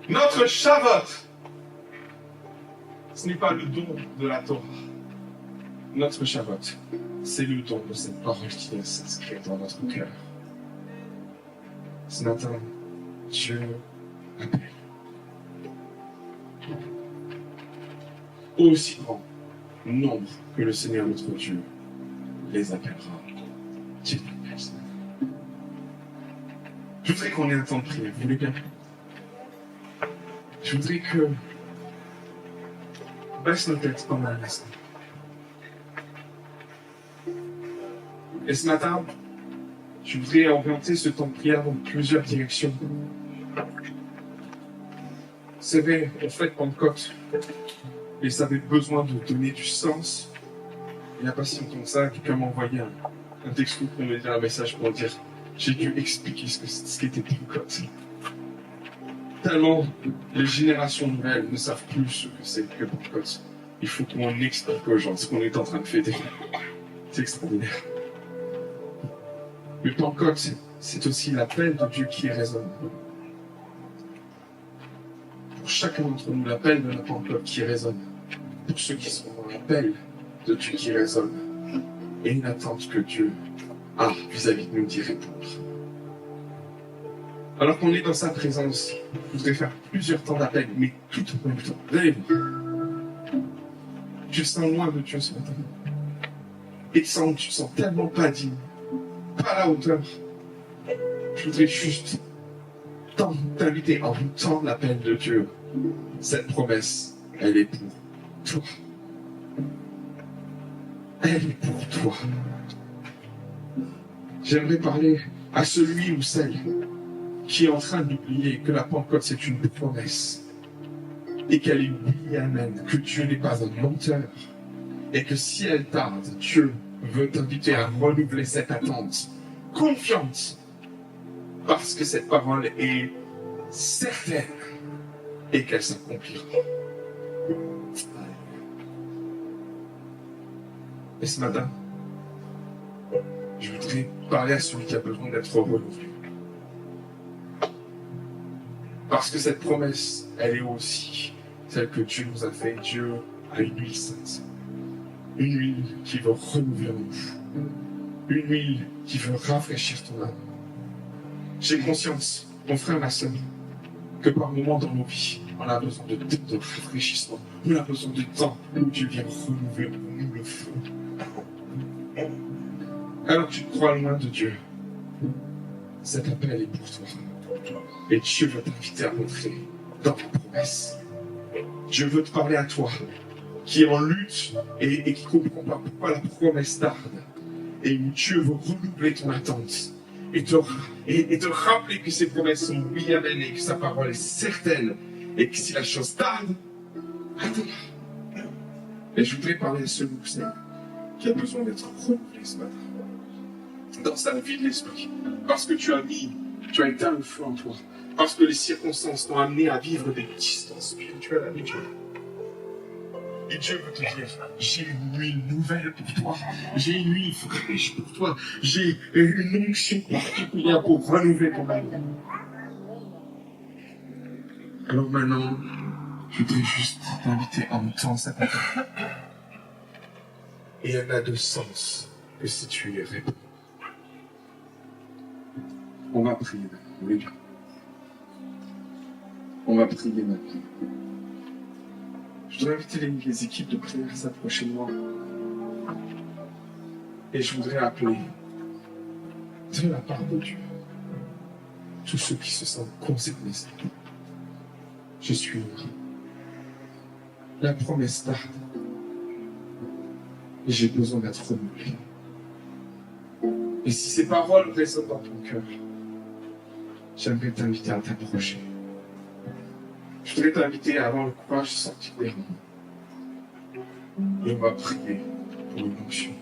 Notre Shavuot, ce n'est pas le don de la Torah. Notre Shavuot, c'est le don de cette parole qui vient s'inscrire dans notre cœur. Ce matin, Dieu appelle. Aussi grand nombre que le Seigneur notre Dieu les appellera. Dieu t'appelle. Je voudrais qu'on ait un temps de prière, vous voulez bien? Je voudrais que baisse nos têtes pendant un instant. Et ce matin, je voudrais orienter ce temps de prière dans plusieurs directions. C'est vrai, on fait Pentecôte, et ça avait besoin de donner du sens. Il n'y a pas si longtemps que ça, quelqu'un m'a envoyé un texto pour me dire un message pour dire j'ai dû expliquer ce qu'était Pentecôte. Tellement les générations nouvelles ne savent plus ce que c'est que Pentecôte. Il faut qu'on explique aux gens ce qu'on est en train de fêter. C'est extraordinaire. Le Pentecôte, c'est aussi l'appel de Dieu qui résonne. Pour chacun d'entre nous, l'appel de la Pentecôte qui résonne. Pour ceux qui sont dans l'appel de Dieu qui résonne. Et une attente que Dieu a vis-à-vis de nous d'y répondre. Alors qu'on est dans sa présence, je voudrais faire plusieurs temps d'appel, mais tout en même temps. Vous allez voir. Tu sens loin de Dieu ce matin. Et tu sens tellement pas digne, pas à la hauteur. Je voudrais juste t'inviter à entendre l'appel de Dieu. Cette promesse, elle est pour toi. Elle est pour toi. J'aimerais parler à celui ou celle qui est en train d'oublier que la Pentecôte c'est une promesse et qu'elle est oui, amen, que Dieu n'est pas un menteur et que si elle tarde, Dieu veut t'inviter à renouveler cette attente confiante parce que cette parole est certaine et qu'elle s'accomplira. Et ce matin, je voudrais parler à celui qui a besoin d'être renouvelé. Parce que cette promesse, elle est aussi celle que Dieu nous a fait. Dieu a une huile sainte. Une huile qui veut renouveler en nous. Une huile qui veut rafraîchir ton âme. J'ai conscience, mon frère, ma soeur, que par moments dans nos vies, on a besoin de temps de rafraîchissement. On a besoin de temps où Dieu vient renouveler en nous le feu. Alors tu te crois loin de Dieu. Cet appel est pour toi. Et Dieu veut t'inviter à rentrer dans ta promesse. Dieu veut te parler à toi, qui est en lutte et qui ne comprend pas pourquoi la promesse tarde. Et où Dieu veut renouveler ton attente. Et te rappeler que ses promesses sont oui, amen, et que sa parole est certaine. Et que si la chose tarde, attends-la. Et je voudrais parler à celui qui a besoin d'être renouvelé ce matin. Dans sa vie de l'esprit. Parce que tu as éteint le feu en toi. Parce que les circonstances t'ont amené à vivre des distances spirituelles avec Dieu. Et Dieu veut te dire, j'ai une huile nouvelle pour toi. J'ai une huile fraîche pour toi. J'ai une onction particulière pour renouveler ton âme. Alors maintenant, je voudrais juste t'inviter à entendre cette parole. Et elle n'a de sens que si tu y réponds. On va prier maintenant, les gars. On va prier maintenant. Je voudrais inviter les équipes de prière à s'approcher de moi. Et je voudrais appeler de la part de Dieu tous ceux qui se sentent concernés. Je suis là. La promesse tarde. Et j'ai besoin d'être renouvelé. Et si ces paroles résonnent dans ton cœur, j'aimerais t'inviter à t'approcher. Je voudrais t'inviter à avoir le courage de sortir des rangs. Et on va prier pour une onction.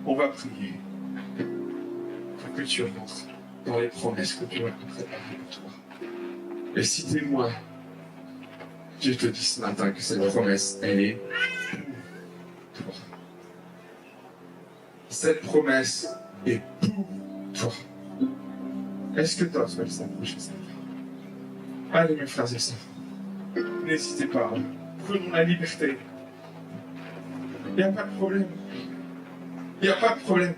On va prier pour que tu rentres dans les promesses que Dieu a préparées pour toi. Et si tu es loin, Dieu te dit ce matin que cette promesse, elle est pour toi. Cette promesse est pour toi. Est-ce que toi, tu vas s'approcher de ça? Allez, mes frères et sœurs, n'hésitez pas. Prenons la liberté. Il n'y a pas de problème. Il n'y a pas de problème.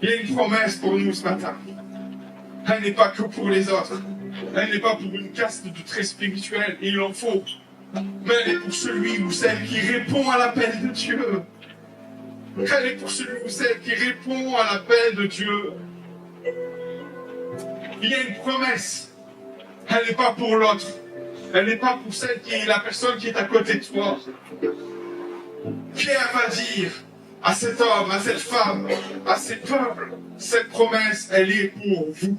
Il y a une promesse pour nous ce matin. Elle n'est pas que pour les autres. Elle n'est pas pour une caste de très spirituelle, et il en faut. Mais elle est pour celui ou celle qui répond à l'appel de Dieu. Elle est pour celui ou celle qui répond à l'appel de Dieu. Il y a une promesse. Elle n'est pas pour l'autre. Elle n'est pas pour celle qui est la personne qui est à côté de toi. Pierre va dire à cet homme, à cette femme, à ces peuples, cette promesse, elle est pour vous.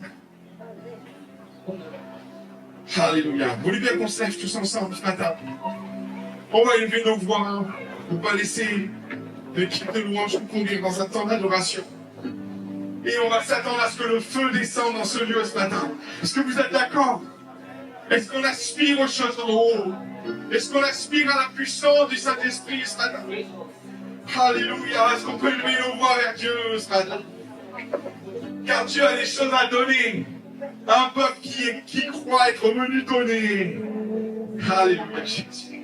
Alléluia. Vous voulez bien qu'on se lève tous ensemble ce matin? On va élever nos voix. On va laisser l'équipe de louange nous conduire dans un temps d'adoration. Et on va s'attendre à ce que le feu descende dans ce lieu ce matin. Est-ce que vous êtes d'accord? Est-ce qu'on aspire aux choses en haut? Est-ce qu'on aspire à la puissance du Saint-Esprit ce matin? Alléluia. Est-ce qu'on peut élever nos voix vers Dieu ce matin? Car Dieu a des choses à donner à un peuple qui croit être venu donner. Alléluia, Jésus.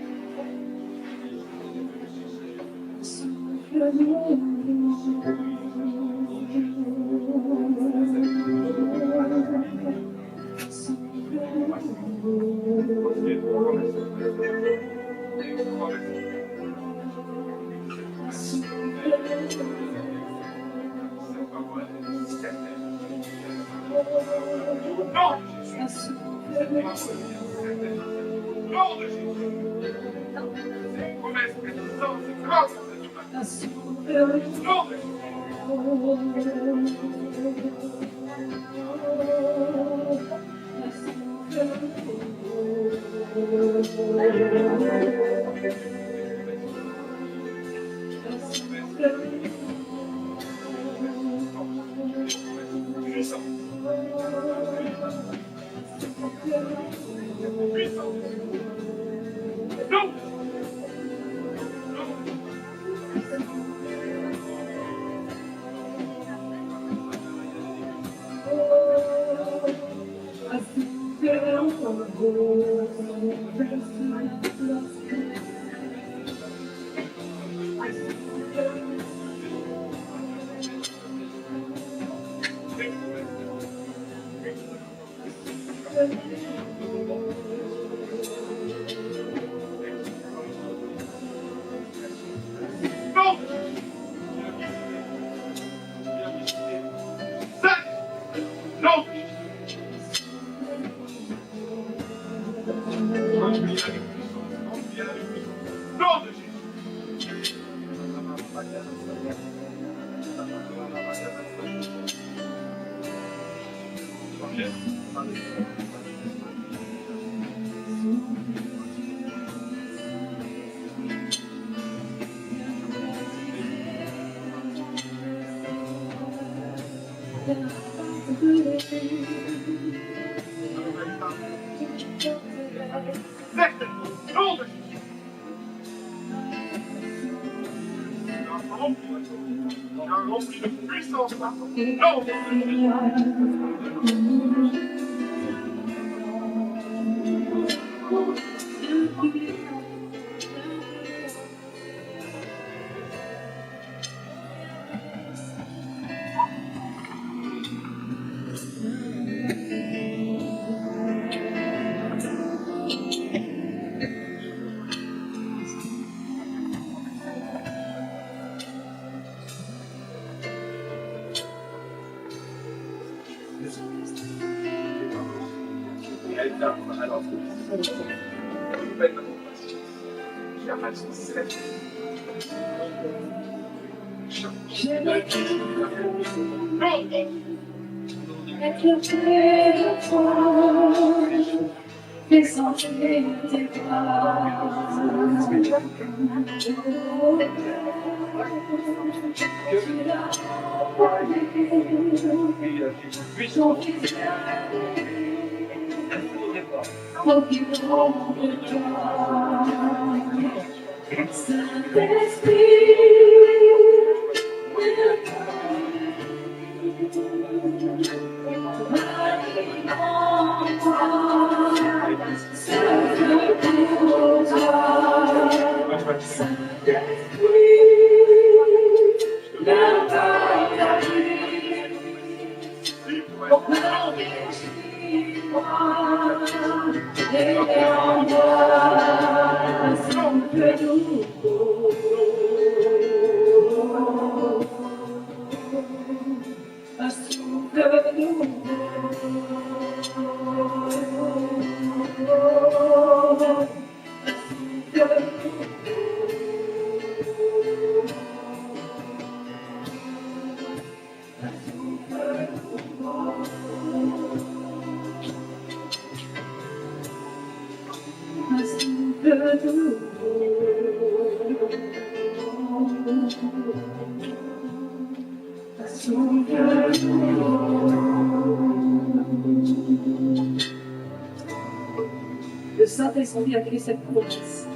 Le Saint-Esprit a fait cette promesse.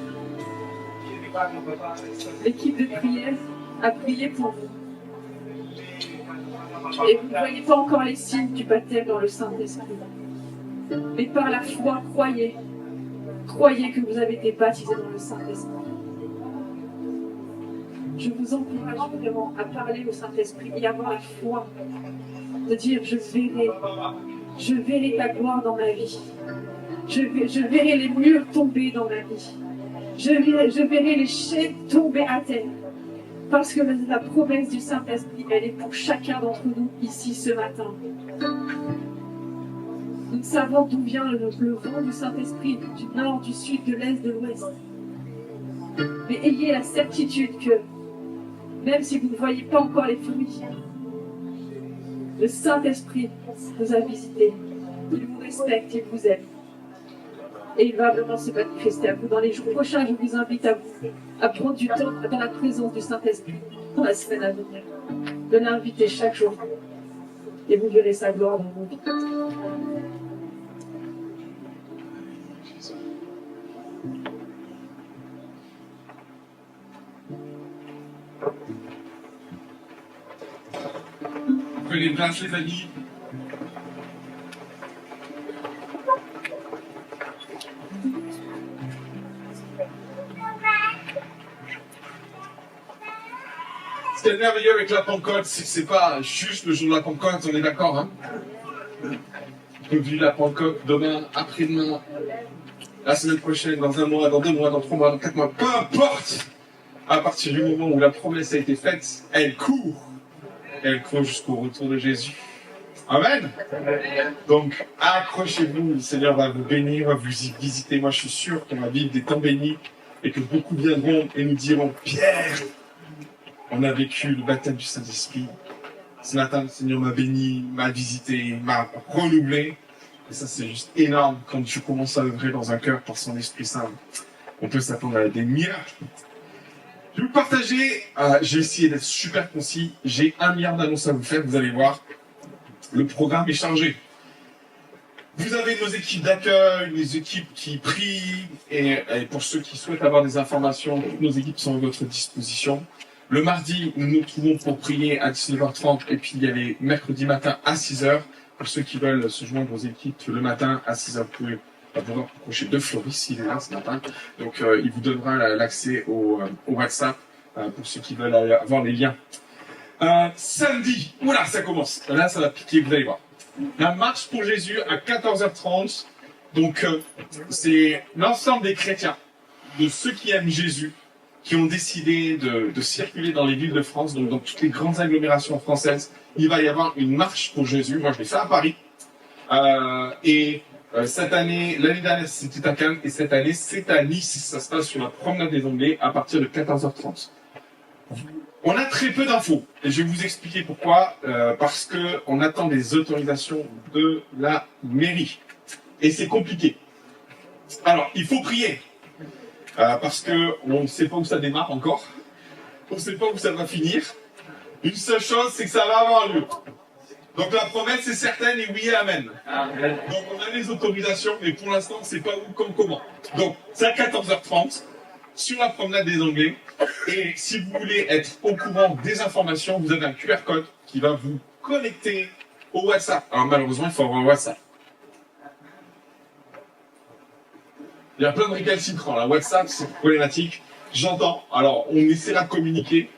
L'équipe de prière a prié pour vous. Et vous ne voyez pas encore les signes du baptême dans le Saint-Esprit. Mais par la foi, croyez. Croyez que vous avez été baptisés dans le Saint-Esprit. Je vous encourage vraiment à parler au Saint-Esprit et avoir la foi de dire je verrai ta gloire dans ma vie. Je verrai les murs tomber dans ma vie. Je verrai les chaînes tomber à terre. Parce que la promesse du Saint-Esprit, elle est pour chacun d'entre nous ici ce matin. Nous savons d'où vient le vent du Saint-Esprit, du nord, du sud, de l'est, de l'ouest. Mais ayez la certitude que, même si vous ne voyez pas encore les fruits, le Saint-Esprit vous a visité. Il vous respecte, il vous aime. Et il va vraiment se manifester à vous. Dans les jours prochains, je vous invite à prendre du temps dans la présence du Saint-Esprit, dans la semaine à venir, de l'inviter chaque jour. Et vous verrez sa gloire dans vos vies. Prenez place, les amis. Ce qui est merveilleux avec la Pentecôte, c'est que c'est pas juste le jour de la Pentecôte, on est d'accord, hein? On peut vivre la Pentecôte demain, après-demain, la semaine prochaine, dans un mois, dans 2 mois, dans 3 mois, dans 4 mois, peu importe! À partir du moment où la promesse a été faite, elle court. Elle court jusqu'au retour de Jésus. Amen. Donc, accrochez-vous, le Seigneur va vous bénir, va vous y visiter. Moi, je suis sûr qu'on va vivre des temps bénis et que beaucoup viendront et nous diront, Pierre, on a vécu le baptême du Saint-Esprit. Ce matin, le Seigneur m'a béni, m'a visité, m'a renouvelé. Et ça, c'est juste énorme quand Dieu commence à œuvrer dans un cœur par son Esprit Saint. On peut s'attendre à des miracles. Je vais vous partager, j'ai essayé d'être super concis, j'ai 1 milliard d'annonces à vous faire, vous allez voir, le programme est chargé. Vous avez nos équipes d'accueil, les équipes qui prient, et pour ceux qui souhaitent avoir des informations, toutes nos équipes sont à votre disposition. Le mardi, nous nous trouvons pour prier à 19h30, et puis il y a les mercredis matin à 6h. Pour ceux qui veulent se joindre aux équipes le matin à 6h, vous pouvez pouvoir approcher de Floris, il est là ce matin. Donc il vous donnera l'accès au WhatsApp pour ceux qui veulent avoir les liens. Samedi, oula, ça commence. Là, ça va piquer, vous allez voir. La marche pour Jésus à 14h30. Donc c'est l'ensemble des chrétiens, de ceux qui aiment Jésus, qui ont décidé de circuler dans les villes de France, donc dans toutes les grandes agglomérations françaises. Il va y avoir une marche pour Jésus. Moi, je l'ai fait à Paris. Cette année, l'année dernière, c'était à Cannes, et cette année, c'est à Nice. Ça se passe sur la promenade des Anglais à partir de 14h30. On a très peu d'infos, et je vais vous expliquer pourquoi. Parce que on attend des autorisations de la mairie, et c'est compliqué. Alors, il faut prier, parce que on ne sait pas où ça démarre encore, on ne sait pas où ça va finir. Une seule chose, c'est que ça va avoir lieu. Donc la promesse est certaine et oui et amen. Amen. Donc on a les autorisations, mais pour l'instant, on ne sait pas où, quand, comment. Donc c'est à 14h30 sur la promenade des Anglais. Et si vous voulez être au courant des informations, vous avez un QR code qui va vous connecter au WhatsApp. Alors malheureusement, il faut avoir un WhatsApp. Il y a plein de récalcitrants. La WhatsApp, c'est problématique. J'entends. Alors on essaiera de communiquer.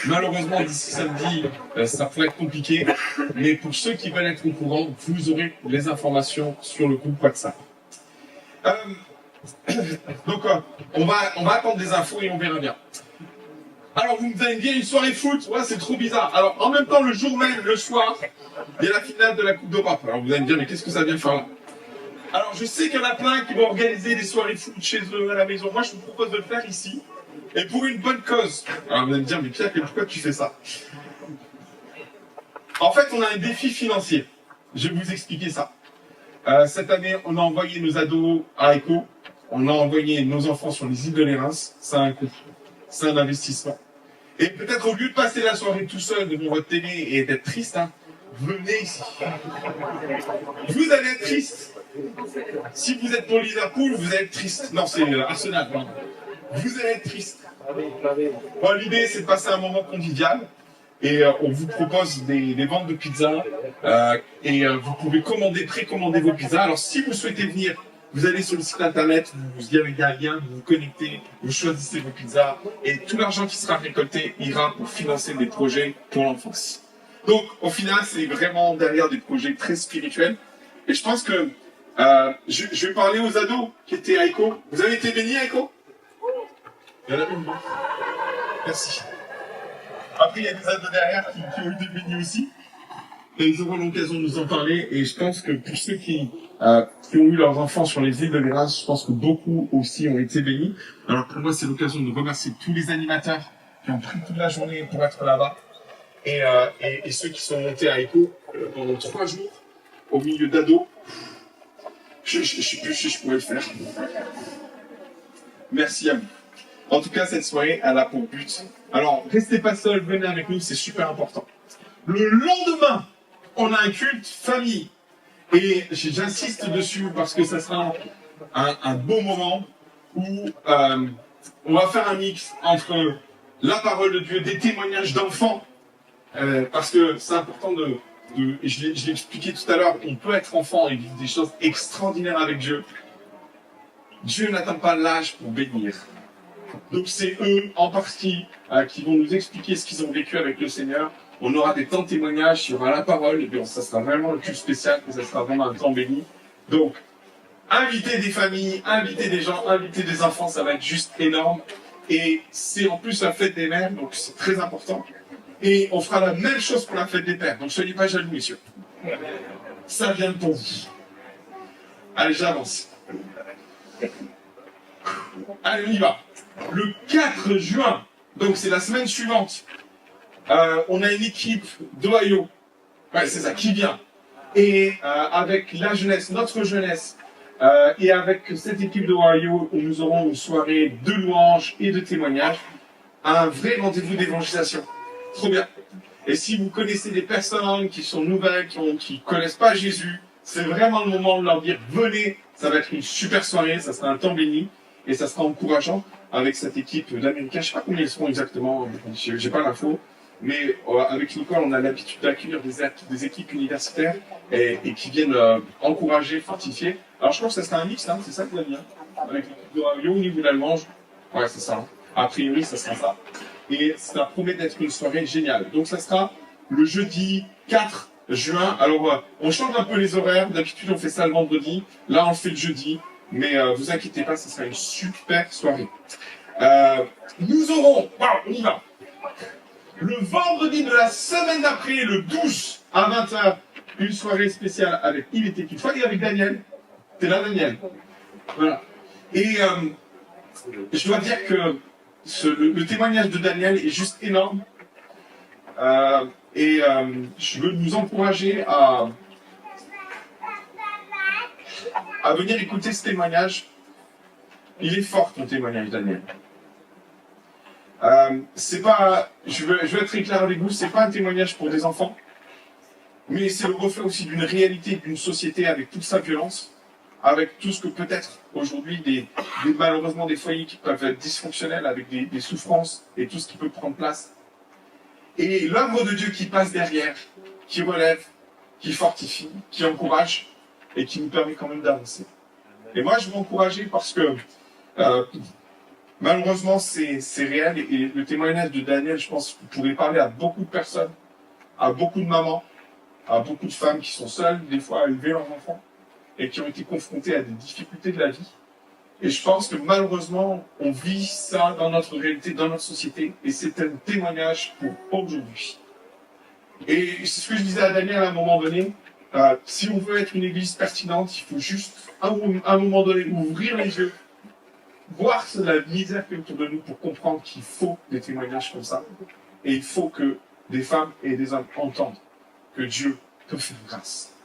Malheureusement, d'ici samedi, ça pourrait être compliqué. Mais pour ceux qui veulent être au courant, vous aurez les informations sur le groupe WhatsApp. Donc, on va attendre des infos et on verra bien. Alors, vous allez me dire une soirée foot, ouais, c'est trop bizarre. Alors, en même temps, le jour même, le soir, il y a la finale de la Coupe d'Europe. Alors, vous allez me dire, mais qu'est-ce que ça vient faire là? Alors, je sais qu'il y en a plein qui vont organiser des soirées foot chez eux à la maison. Moi, je vous propose de le faire ici. Et pour une bonne cause. Alors vous allez me dire, mais Pierre, pourquoi tu fais ça? En fait, on a un défi financier. Je vais vous expliquer ça. Cette année, on a envoyé nos ados à ECHO. On a envoyé nos enfants sur les îles de Lérins. Ça a un coût. C'est un investissement. Et peut-être au lieu de passer la soirée tout seul devant votre télé et d'être triste, hein, venez ici. Vous allez être triste. Si vous êtes pour Liverpool, vous allez être triste. Non, c'est Arsenal, pardon. Vous allez être triste. Bon, l'idée, c'est de passer un moment convivial. Et on vous propose des ventes de pizza. Vous pouvez précommander vos pizzas. Alors, si vous souhaitez venir, vous allez sur le site internet, il y a un lien, vous vous connectez, vous choisissez vos pizzas. Et tout l'argent qui sera récolté ira pour financer des projets pour l'enfance. Donc, au final, c'est vraiment derrière des projets très spirituels. Et je pense que Je vais parler aux ados qui étaient à ECHO. Vous avez été bénis à ECHO? Il y en a une. Merci. Après, il y a des ados derrière qui ont été bénis aussi. Et ils auront l'occasion de nous en parler. Et je pense que pour ceux qui ont eu leurs enfants sur les îles de l'Héras, je pense que beaucoup aussi ont été bénis. Alors pour moi, c'est l'occasion de remercier tous les animateurs qui ont pris toute la journée pour être là-bas. Et ceux qui sont montés à ECHO pendant 3 jours au milieu d'ados. Je sais plus si je pourrais le faire. Merci à vous. En tout cas, cette soirée, elle a pour but. Alors, restez pas seuls, venez avec nous, c'est super important. Le lendemain, on a un culte famille. Et j'insiste dessus parce que ça sera un beau moment où on va faire un mix entre la parole de Dieu, des témoignages d'enfants. Parce que c'est important je l'ai expliqué tout à l'heure, on peut être enfant et vivre des choses extraordinaires avec Dieu. Dieu n'atteint pas l'âge pour bénir. Donc c'est eux, en partie, qui vont nous expliquer ce qu'ils ont vécu avec le Seigneur. On aura des temps de témoignages, il y aura la parole, et bien ça sera vraiment le culte spécial, et ça sera vraiment un temps béni. Donc, inviter des familles, inviter des gens, inviter des enfants, ça va être juste énorme. Et c'est en plus la fête des mères, donc c'est très important. Et on fera la même chose pour la fête des pères. Donc soyez pas jaloux, messieurs. Ça vient pour vous. Allez, j'avance. Allez, on y va. Le 4 juin, donc c'est la semaine suivante, on a une équipe d'Ohio. Ouais, c'est ça, qui vient. Et avec la jeunesse, notre jeunesse, et avec cette équipe d'Ohio, nous aurons une soirée de louanges et de témoignages. Un vrai rendez-vous d'évangélisation. Trop bien. Et si vous connaissez des personnes qui sont nouvelles, qui connaissent pas Jésus, c'est vraiment le moment de leur dire venez, ça va être une super soirée, ça sera un temps béni et ça sera encourageant avec cette équipe d'Américains. Je sais pas combien ils seront exactement, j'ai pas l'info, mais avec Nicole, on a l'habitude d'accueillir des équipes universitaires et qui viennent encourager, fortifier. Alors je crois que ça sera un mix, hein, c'est ça que vous avez dit, hein, avec l'équipe de Rio au niveau de l'Allemand. Ouais, c'est ça. Hein. A priori, ça sera ça. Et ça promet d'être une soirée géniale. Donc ça sera le jeudi 4 juin. Alors on change un peu les horaires. D'habitude on fait ça le vendredi. Là on le fait le jeudi. Mais vous inquiétez pas, ce sera une super soirée. Nous aurons, on y va. Le vendredi de la semaine d'après, le 12 à 20h, une soirée spéciale avec Il était une fois et avec Daniel. T'es là Daniel. Voilà. Et je dois dire que le témoignage de Daniel est juste énorme. Je veux nous encourager à venir écouter ce témoignage. Il est fort ton témoignage, Daniel. C'est pas, je veux être très clair avec vous, c'est pas un témoignage pour des enfants, mais c'est le reflet aussi d'une réalité, d'une société avec toute sa violence, avec tout ce que peut-être aujourd'hui malheureusement des foyers qui peuvent être dysfonctionnels, avec des souffrances et tout ce qui peut prendre place. Et l'œuvre de Dieu qui passe derrière, qui relève, qui fortifie, qui encourage et qui nous permet quand même d'avancer. Et moi, je veux encourager parce que malheureusement, c'est réel et le témoignage de Daniel, je pense, pourrait parler à beaucoup de personnes, à beaucoup de mamans, à beaucoup de femmes qui sont seules, des fois, à élever leurs enfants et qui ont été confrontées à des difficultés de la vie. Et je pense que malheureusement, on vit ça dans notre réalité, dans notre société, et c'est un témoignage pour aujourd'hui. Et c'est ce que je disais à Daniel à un moment donné, si on veut être une église pertinente, il faut juste, à un moment donné, ouvrir les yeux, voir la misère qui est autour de nous pour comprendre qu'il faut des témoignages comme ça. Et il faut que des femmes et des hommes entendent que Dieu peut faire grâce.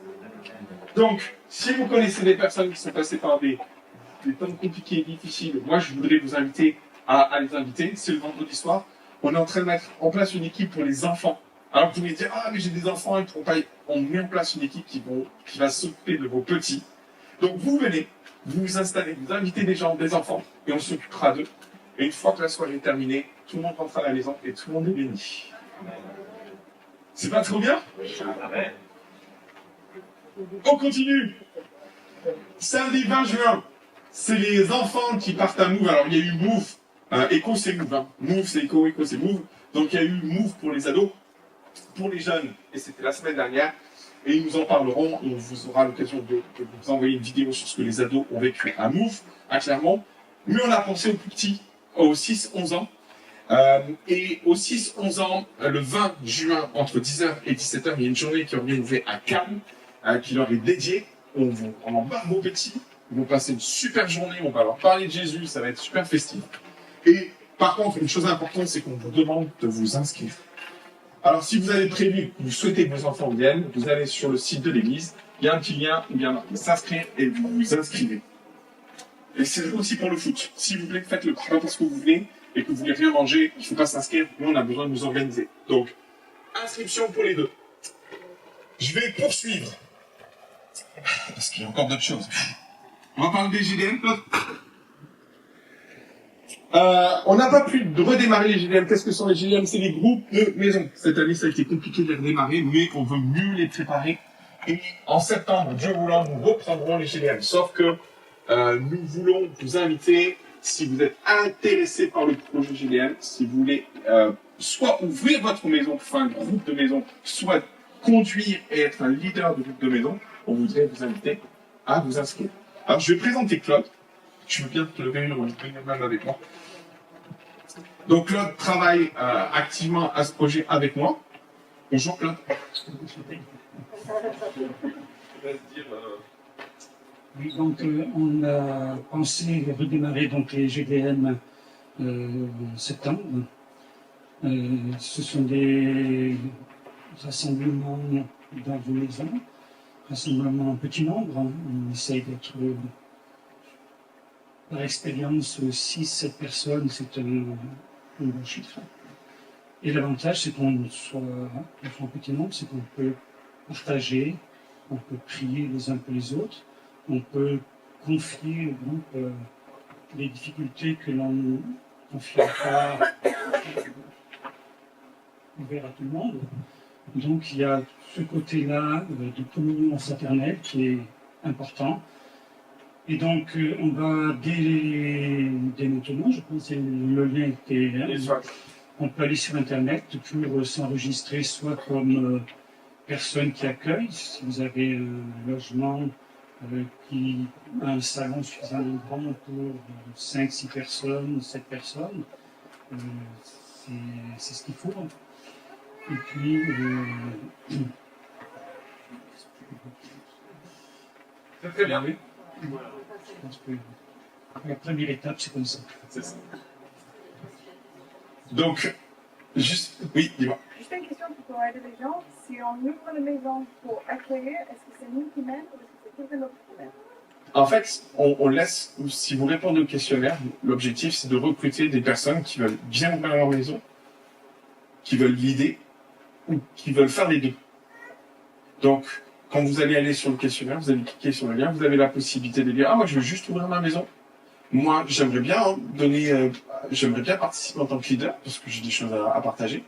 Donc, si vous connaissez des personnes qui sont passées par des temps compliqués et difficiles, moi je voudrais vous inviter à les inviter. C'est le vendredi soir. On est en train de mettre en place une équipe pour les enfants. Alors vous pouvez dire, ah mais j'ai des enfants, ils ne pourront pas. On met en place une équipe qui va s'occuper de vos petits. Donc vous venez, vous vous installez, vous invitez des gens, des enfants, et on s'occupera d'eux. Et une fois que la soirée est terminée, tout le monde rentre à la maison et tout le monde est béni. C'est pas trop bien? On continue. Samedi 20 juin, c'est les enfants qui partent à Move. Alors il y a eu Move, Echo c'est Move, hein. Move c'est Echo, Echo c'est Move. Donc il y a eu Move pour les ados, pour les jeunes, et c'était la semaine dernière. et ils nous en parleront. On vous aura l'occasion de vous envoyer une vidéo sur ce que les ados ont vécu à Move, à Clermont. Mais on a pensé aux plus petits, aux 6-11 ans. Et aux 6-11 ans, le 20 juin, entre 10h et 17h, il y a une journée qui est organisée à Cannes, qui leur est dédiée. On embarque vos petits, ils vont passer une super journée, on va leur parler de Jésus, ça va être super festif. Et par contre, une chose importante, c'est qu'on vous demande de vous inscrire. Alors, si vous avez prévu, vous souhaitez que vos enfants viennent, vous allez sur le site de l'église, il y a un petit lien où il y a marqué s'inscrire et vous vous inscrivez. Et c'est aussi pour le foot. S'il vous plaît, faites-le. Pas parce que vous venez et que vous voulez rien manger, il ne faut pas s'inscrire. Nous, on a besoin de nous organiser. Donc, inscription pour les deux. Je vais poursuivre. Parce qu'il y a encore d'autres choses. On va parler des GDM. On n'a pas pu redémarrer les GDM. Qu'est-ce que sont les GDM? C'est les groupes de maisons. Cette année, ça a été compliqué de les redémarrer, mais on veut mieux les préparer. Et en septembre, Dieu voulant, nous reprendrons les GDM. Sauf que nous voulons vous inviter, si vous êtes intéressé par le projet GDM, si vous voulez soit ouvrir votre maison, faire un groupe de maison, soit conduire et être un leader de groupe de maison, on voudrait vous inviter à vous inscrire. Alors, je vais présenter Claude. Tu veux bien te lever même avec moi. Donc, Claude travaille activement à ce projet avec moi. Bonjour, Claude. Oui, donc on a pensé redémarrer donc les GDM en septembre. Ce sont des rassemblements dans vos maisons, rassemblements en petit nombre. On essaye d'être, par expérience, 6-7 personnes, c'est un bon chiffre. Et l'avantage, c'est qu'on soit en petit nombre, c'est qu'on peut partager, on peut prier les uns pour les autres. On peut confier au groupe les difficultés que l'on ne confiera pas ouvert à tout le monde. Donc il y a ce côté-là de communion fraternelle qui est important. Et donc on va dès maintenant, je pense que le lien était on peut aller sur Internet pour s'enregistrer soit comme personne qui accueille, si vous avez un logement qui a un salon suffisamment grand pour 5-6 personnes, 7 personnes. C'est ce qu'il faut. Et puis, c'est très bien. Oui. Je pense que la première étape, c'est comme ça. C'est ça. Donc, juste, oui, dis-moi. Juste une question pour aider les gens. Si on ouvre la maison pour accueillir, est-ce que c'est nous qui mène ou est-ce que c'est quelqu'un d'autre qui mène? En fait, on laisse, si vous répondez au questionnaire, l'objectif c'est de recruter des personnes qui veulent bien ouvrir leur maison, qui veulent l'idée ou qui veulent faire les deux. Donc, quand vous allez aller sur le questionnaire, vous allez cliquer sur le lien, vous avez la possibilité de dire « Ah, moi je veux juste ouvrir ma maison. Moi, j'aimerais bien j'aimerais bien participer en tant que leader, parce que j'ai des choses à partager,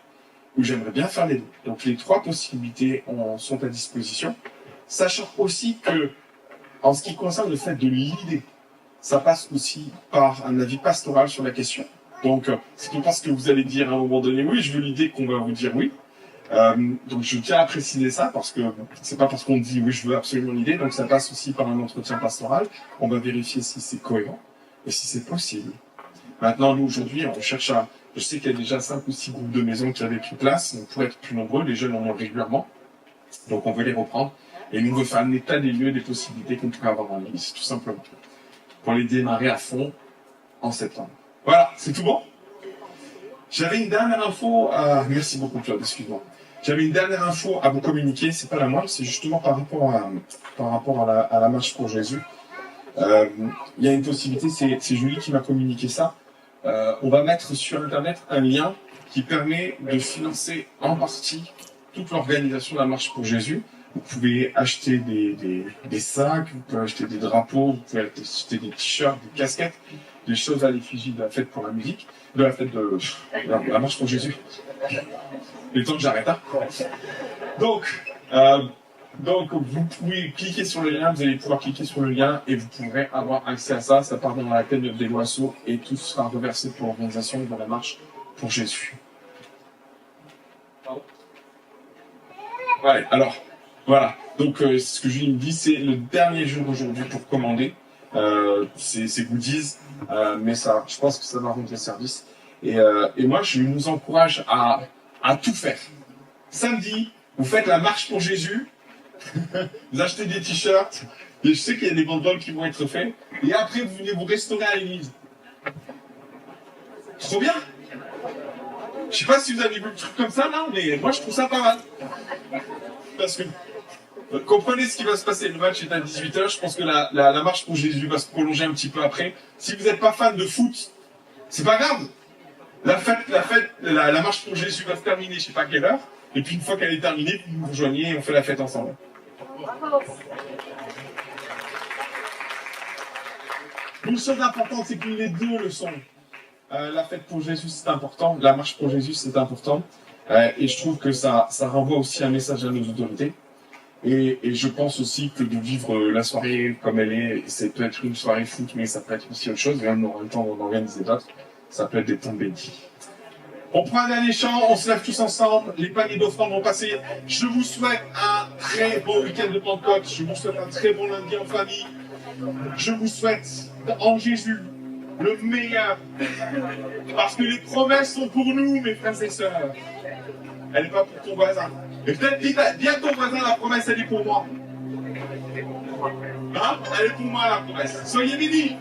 ou j'aimerais bien faire les deux. » Donc, les trois possibilités sont à disposition, sachant aussi que en ce qui concerne le fait de l'idée, ça passe aussi par un avis pastoral sur la question. Donc, c'est pas parce que vous allez dire à un moment donné, oui, je veux l'idée qu'on va vous dire oui. Donc, je tiens à préciser ça parce que c'est pas parce qu'on dit oui, je veux absolument l'idée. Donc, ça passe aussi par un entretien pastoral. On va vérifier si c'est cohérent et si c'est possible. Maintenant, nous, aujourd'hui, on cherche je sais qu'il y a déjà 5 ou 6 groupes de maisons qui avaient pris place. On pourrait être plus nombreux. Les jeunes en ont régulièrement. Donc, on veut les reprendre. Et nous, on veut faire un état des lieux des possibilités qu'on pourrait avoir en ligne, tout simplement. Pour les démarrer à fond en septembre. Voilà, c'est tout bon? J'avais une dernière info merci beaucoup, Claude, excuse-moi. J'avais une dernière info à vous communiquer, c'est pas la moindre, c'est justement par rapport à la marche pour Jésus. Il y a une possibilité, c'est Julie qui m'a communiqué ça. On va mettre sur Internet un lien qui permet de financer en partie toute l'organisation de la marche pour Jésus. Vous pouvez acheter des sacs, vous pouvez acheter des drapeaux, vous pouvez acheter des t-shirts, des casquettes, des choses à l'effigie de la fête pour la musique, de la fête de la marche pour Jésus. Il est temps que j'arrête, hein. Donc, vous pouvez cliquer sur le lien, vous allez pouvoir cliquer sur le lien et vous pourrez avoir accès à ça. Ça part dans la tête des Loiseaux et tout sera reversé pour l'organisation de la marche pour Jésus. Pardon. Ouais, alors, voilà. Donc, ce que je lui dis, c'est le dernier jour aujourd'hui pour commander ces goodies. Mais ça, je pense que ça va rendre service. Et moi, je nous encourage à tout faire. Samedi, vous faites la marche pour Jésus. Vous achetez des t-shirts. Et je sais qu'il y a des banderoles qui vont être faits. Et après, vous venez vous restaurer à l'église. Trop bien. Je sais pas si vous avez vu le truc comme ça là, mais moi je trouve ça pas mal. Parce que comprenez ce qui va se passer. Le match est à 18h. Je pense que la marche pour Jésus va se prolonger un petit peu après. Si vous n'êtes pas fan de foot, c'est pas grave. La marche pour Jésus va se terminer, je sais pas à quelle heure. Et puis une fois qu'elle est terminée, vous nous rejoignez et on fait la fête ensemble. Une chose importante, c'est que les deux le sont. La fête pour Jésus, c'est important. La marche pour Jésus, c'est important. Et je trouve que ça renvoie aussi un message à nos autorités. Et je pense aussi que de vivre la soirée comme elle est, c'est peut être une soirée foot, mais ça peut être aussi autre chose. Et on aura le temps d'en organiser d'autres. Ça peut être des temps bénis. On prend un dernier chant, on se lève tous ensemble, les paniers d'offrandes vont passer. Je vous souhaite un très beau week-end de Pentecôte, je vous souhaite un très bon lundi en famille. Je vous souhaite en Jésus le meilleur. Parce que les promesses sont pour nous, mes frères et sœurs. Elle n'est pas pour ton voisin. Et peut-être dis à ton voisin, la promesse, elle est pour moi. Hein? Elle est pour moi, la promesse. Soyez bénis.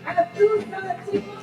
À tous dans la petite